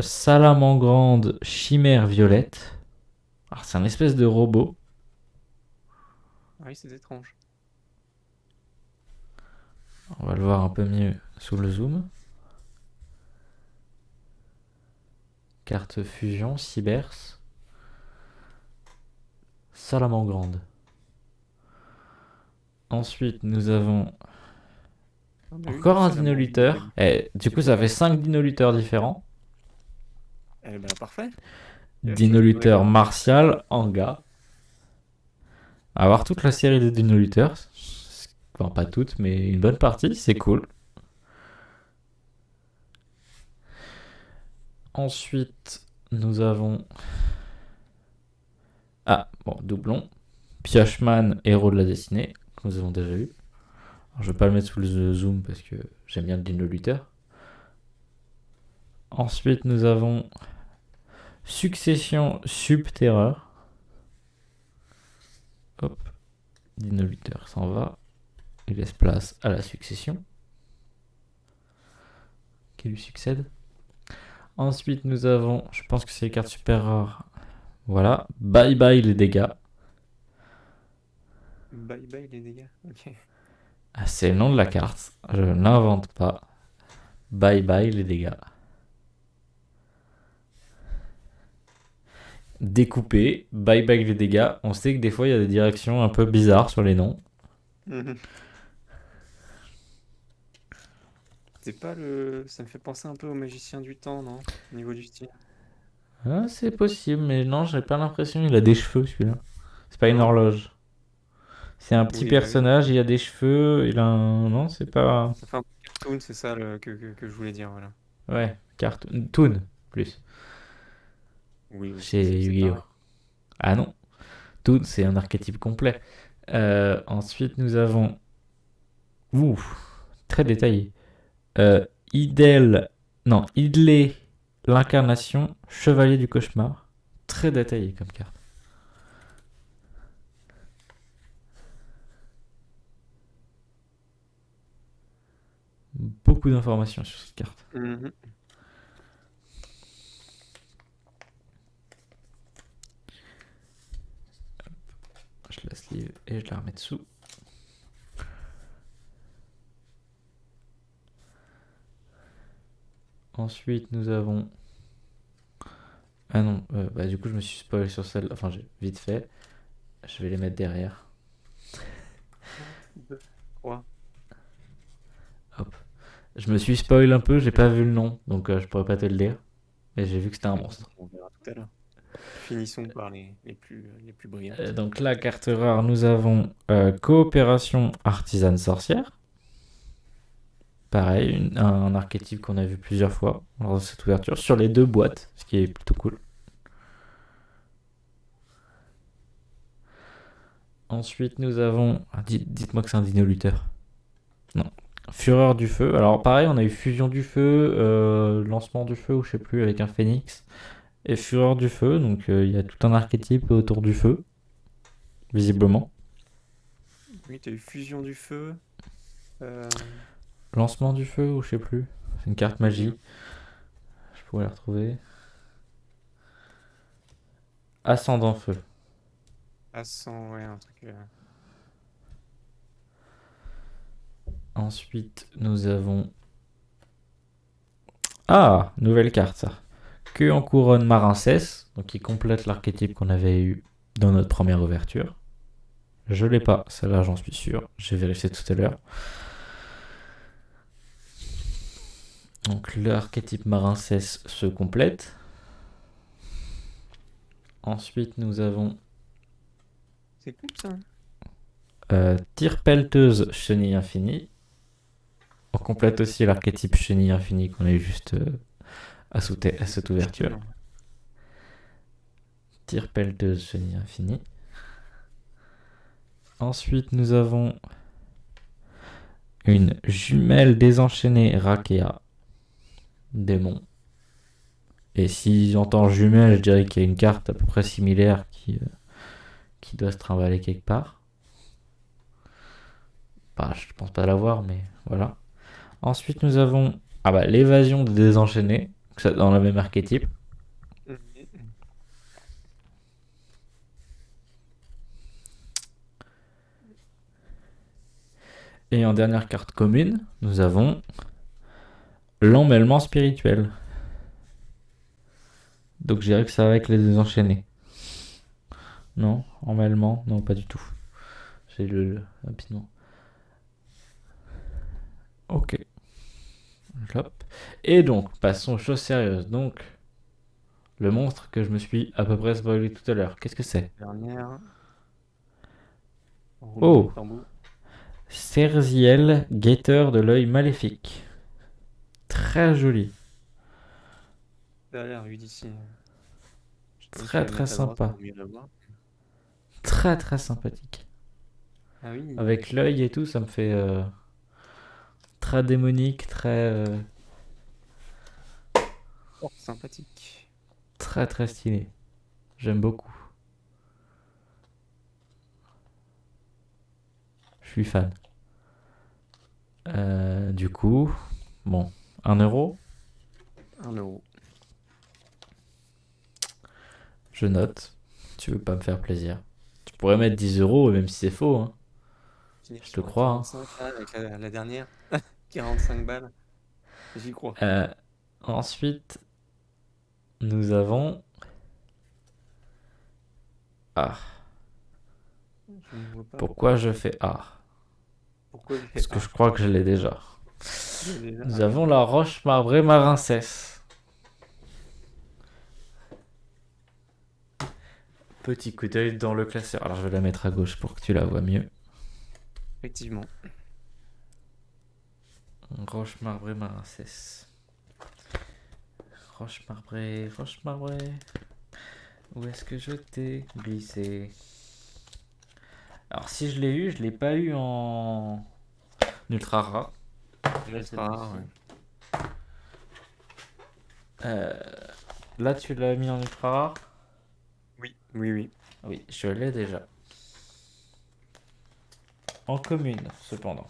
Salamangrande Chimère Violette. Alors, c'est un espèce de robot.
Ah oui, c'est étrange.
On va le voir un peu mieux sous le zoom. Carte fusion, Cybers. Salamangrande. Ensuite, nous avons
On a eu du
encore un
salamandre.
Dinoluteur. Et du coup, ça fait 5 Dinoluteurs différents.
Eh ben, parfait. Tu vas me donner
Dinoluteur
quoi?
Martial, Anga. Avoir toute la série des Dinoluteurs. Enfin, pas toutes, mais une bonne partie, c'est cool. Ensuite, nous avons. Ah, bon, doublon. Piochman, héros de la destinée, que nous avons déjà eu. Alors, je vais pas le mettre sous le zoom parce que j'aime bien le Dino Luther. Ensuite, nous avons Succession Subterreur. Hop, Dino Luther s'en va. Il laisse place à la succession qui lui succède. Ensuite, nous avons, je pense que c'est les cartes super rares. Voilà, bye bye les dégâts.
Bye bye les dégâts. Ok.
Ah, c'est le nom de la carte, je n'invente pas. Bye bye les dégâts. Découpé, bye bye les dégâts. On sait que des fois il y a des directions un peu bizarres sur les noms.
Mhm. C'est pas le. Ça me fait penser un peu au magicien du temps, non? Au niveau du style.
Ah, c'est possible, mais non, j'ai pas l'impression. Il a des cheveux celui-là. C'est pas une
Non?
horloge. C'est un petit
Oui, bah oui.
personnage, il a des cheveux, il a un. Non, c'est pas.
Ça fait un peu cartoon, c'est ça que je voulais dire, voilà.
Ouais, cartoon. Toon, plus.
Oui, aussi,
Chez
c'est
Yu-Gi-Oh!
pareil.
Ah non, Toon, c'est un archétype complet. Ensuite, nous avons. Ouh, très détaillé. Idel. Non, Idley, l'incarnation, chevalier du cauchemar. Très détaillé comme carte. Beaucoup d'informations sur cette carte.
Mhm.
Je la sleeve et je la remets dessous. Ensuite, nous avons. Ah non, bah du coup, je me suis spoilé sur celle. Enfin, j'ai vite fait. Je vais les mettre derrière.
2, 3.
Hop. Je me suis spoil un peu, j'ai pas vu le nom, donc je pourrais pas te le dire. Mais j'ai vu que c'était un monstre.
On verra tout à l'heure. Finissons par les plus brillantes.
Donc la carte rare, nous avons Coopération Artisane Sorcière. Pareil, un archétype qu'on a vu plusieurs fois lors de cette ouverture, sur les deux boîtes, ce qui est plutôt cool. Ensuite, nous avons. Dites-moi que c'est un Dino Luther. Non. Fureur du feu. Alors, pareil, on a eu Fusion du feu, Lancement du feu, ou je sais plus, avec un phénix. Et Fureur du feu, donc il y a tout un archétype autour du feu, visiblement.
Oui, t'as eu Fusion du feu. Euh,
Lancement du feu, ou je sais plus. C'est une carte
oui,
magie. Je pourrais la retrouver. Ascendant feu.
Ascend, ouais, un truc.
Ensuite, nous avons. Ah, nouvelle carte, ça. Que en couronne Marincès, donc qui complète l'archétype qu'on avait eu dans notre première ouverture. Je l'ai pas, celle-là j'en suis sûr. J'ai vérifié tout à l'heure. Donc l'archétype Marincès se complète. Ensuite, nous avons
C'est cool ça.
Tire pelleteuse chenille infinie. On complète aussi l'archétype chenille infinie qu'on a eu juste à cette ouverture.
Effectivement.
Tire pelleteuse chenille infinie. Ensuite, nous avons une jumelle désenchaînée Rakea. Démon. Et si j'entends jumelle, je dirais qu'il y a une carte à peu près similaire qui doit se trimballer quelque part. Bah, je pense pas l'avoir, mais voilà. Ensuite, nous avons l'évasion de désenchaîné, dans le même archétype.
Mhm.
Et en dernière carte commune, nous avons l'emmêlement spirituel. Donc je dirais que ça va avec les désenchaînés. Non, emmêlement, non, pas du tout. J'ai le rapidement. Ok. Hop. Et donc, passons aux choses sérieuses. Donc, le monstre que je me suis à peu près spoilé tout à l'heure. Qu'est-ce que c'est?
Dernière. Roulement de
Oh,
tambour.
Cerziel, guetteur de l'œil maléfique. Très joli.
Derrière, lui d'ici. Je te laisse
Très
la
très
mettre à droite
sympa.
pour mieux la voir.
Très très sympathique.
Ah oui.
Avec l'œil et tout, ça me fait très démonique, très
Fort sympathique.
Très très stylé. J'aime beaucoup. Je suis fan. Du coup, bon, 1 euro,
1 euro.
je note. Tu veux pas me faire plaisir. Tu pourrais mettre 10 euros, même si c'est faux, hein.
Finir
Je te
sur un
crois, hein.
45 là, avec la dernière. 45 balles. J'y crois.
Euh, ensuite, nous avons... Ah,
Je ne vois pas
pourquoi
pourquoi.
je fais A?
Pourquoi j'ai
Parce
fait
que
A?
je crois que je l'ai déjà.
Tu l'as déjà?
Nous
Ah oui.
avons la roche marbrée Marincès. Petit coup d'œil dans le classeur. Alors je vais la mettre à gauche pour que tu la vois mieux.
Effectivement.
Roche marbrée Marincès. Roche marbrée, roche marbrée. Où est-ce que je t'ai glissé? Alors si je l'ai eu, je l'ai pas eu en ultra rare. Là,
Ultra rare,
celui-ci.
ouais.
Euh, là, tu l'as mis en ultra rare?
Oui, oui, oui.
Oui, je l'ai déjà. En commune, cependant.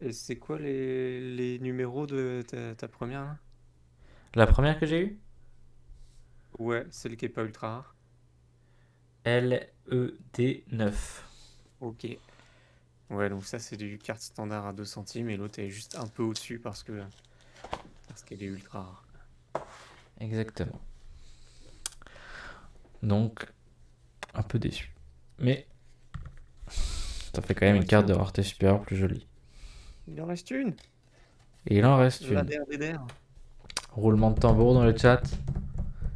Et c'est quoi les numéros de ta première là?
La première que j'ai eue?
Ouais, celle qui est pas ultra rare.
LED 9.
Ok. Ouais, donc ça c'est du carte standard à 2 centimes et l'autre est juste un peu au-dessus parce qu'elle est ultra rare.
Exactement. Donc, un peu déçu. Mais ça fait quand
Il
même
en
une
reste
carte
une.
de rareté supérieure plus jolie.
Il en reste une.
Et il en reste
La
une.
DRDR.
Roulement de tambour dans le chat.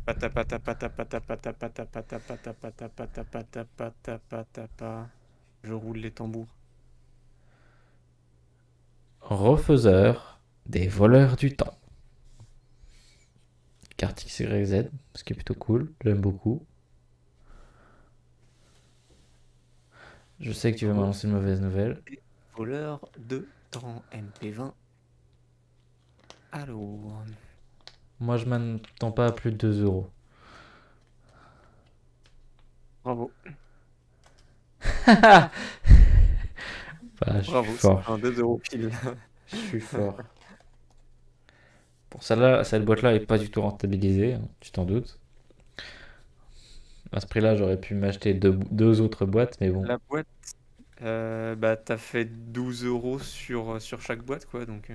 Pata pata pata pata pata pata pata pata pata pata pata pata pata pa. Je roule les tambours.
Refaiseur des voleurs du temps. Carte XYZ, ce qui est plutôt cool. J'aime beaucoup. Je sais que tu veux m'annoncer une mauvaise nouvelle.
Voleur de temps MP20. Alors.
Moi, je m'attends pas à plus de 2 euros.
Bravo.
Bah, je suis
Bravo, c'est
fort.
un 2 euros pile.
Je suis fort. Pour celle-là, cette boîte-là est pas du tout rentabilisée, hein, tu t'en doutes. À ce prix-là, j'aurais pu m'acheter deux autres boîtes, mais bon,
La boîte, bah t'as fait 12 euros sur chaque boîte, quoi. Donc,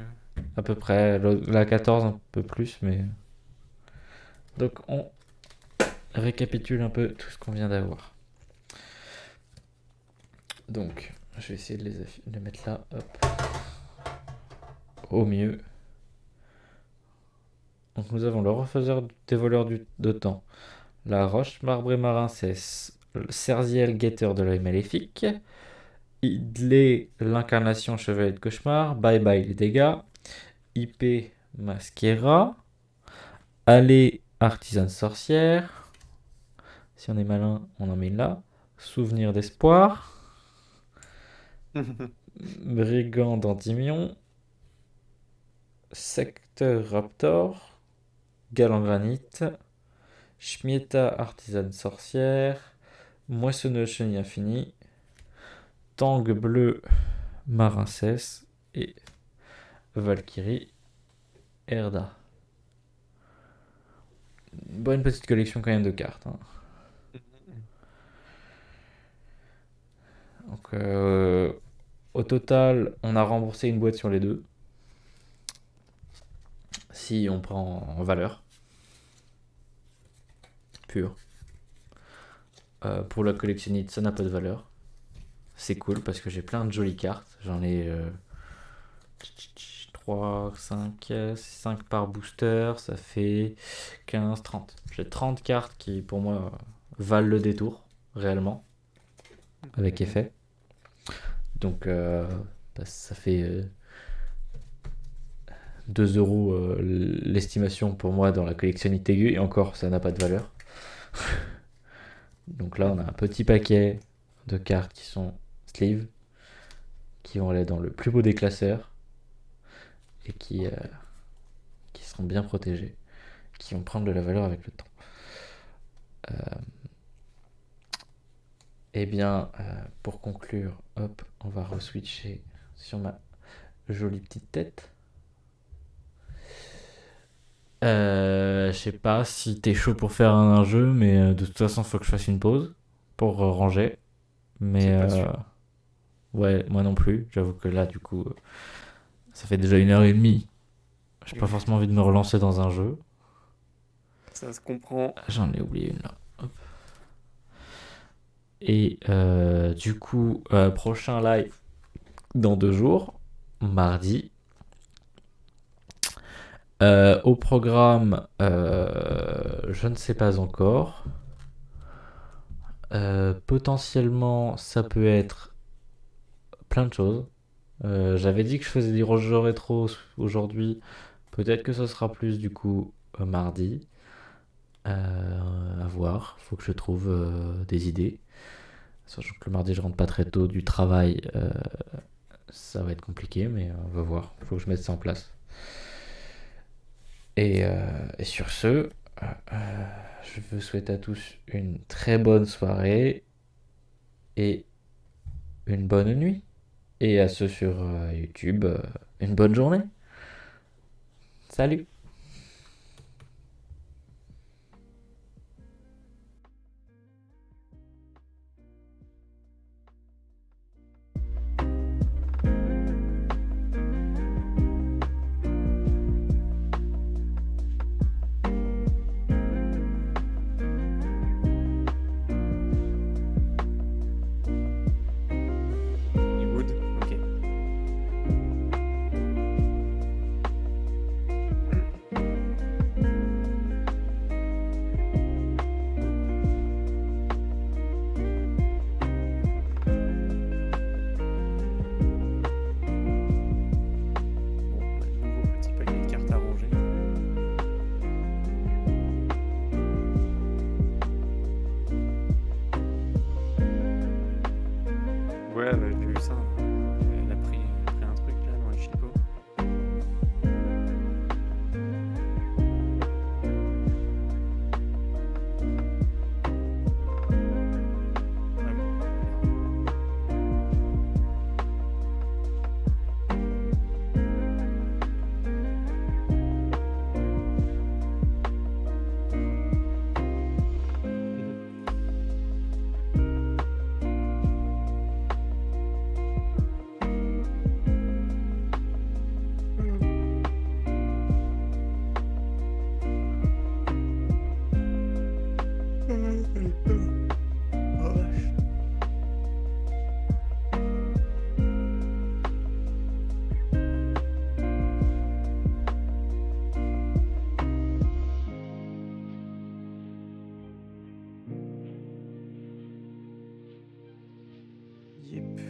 à peu près. La 14, un peu plus, mais. Donc, on récapitule un peu tout ce qu'on vient d'avoir. Donc, je vais essayer de les mettre là, hop, au mieux. Donc, nous avons le refaiseur des voleurs de temps, la roche marbrée marincès, le Cerziel guetteur de l'œil maléfique, Idley l'incarnation chevalier de cauchemar, bye bye les dégâts, IP Masquera, Allez artisane sorcière, si on est malin, on en met là, souvenir d'espoir, brigand d'Endymion, secteur raptor, galant granite, Schmieta artisane sorcière, moissonneuse chenille infinie, Tang bleu marincès et Valkyrie Erda. Bonne petite collection quand même de cartes, hein. Donc, au total, on a remboursé une boîte sur les deux. Si on prend en valeur pure. Pour la collectionnite, ça n'a pas de valeur. C'est cool parce que j'ai plein de jolies cartes. J'en ai 3, 5, 5 par booster. Ça fait 15, 30. J'ai 30 cartes qui, pour moi, valent le détour, réellement, avec effet. Donc, bah, ça fait 2 euros l'estimation pour moi dans la collectionnite aiguë. Et encore, ça n'a pas de valeur. Donc là, on a un petit paquet de cartes qui sont sleeve, qui vont aller dans le plus beau des classeurs. et qui seront bien protégés, qui vont prendre de la valeur avec le temps. Eh bien, pour conclure, hop, on va re-switcher sur ma jolie petite tête. Je sais pas si t'es chaud pour faire un jeu, mais de toute façon, faut que je fasse une pause pour ranger. Mais
C'est pas sûr.
ouais, moi non plus. J'avoue que là, du coup, ça fait déjà 1h30. J'ai pas forcément envie de me relancer dans un jeu.
Ça se comprend.
J'en ai oublié une là. Hop. Et du coup, prochain live dans 2 jours, mardi. Au programme, je ne sais pas encore. Potentiellement, ça peut être plein de choses. J'avais dit que je faisais des jeux rétro aujourd'hui. Peut-être que ce sera plus du coup mardi. À voir. Faut que je trouve des idées. Sachant que le mardi, je rentre pas très tôt du travail. Ça va être compliqué, mais on va voir. Faut que je mette ça en place. Et sur ce, je vous souhaite à tous une très bonne soirée et une bonne nuit. Et à ceux sur YouTube, une bonne journée. Salut!
Good. Ok. Bon, nouveau petit paquet de cartes à ranger. Ouais, bah, j'ai vu ça. Elle a pris un truc là dans les chicots. Ah bon, merde. Oh vache. Yep.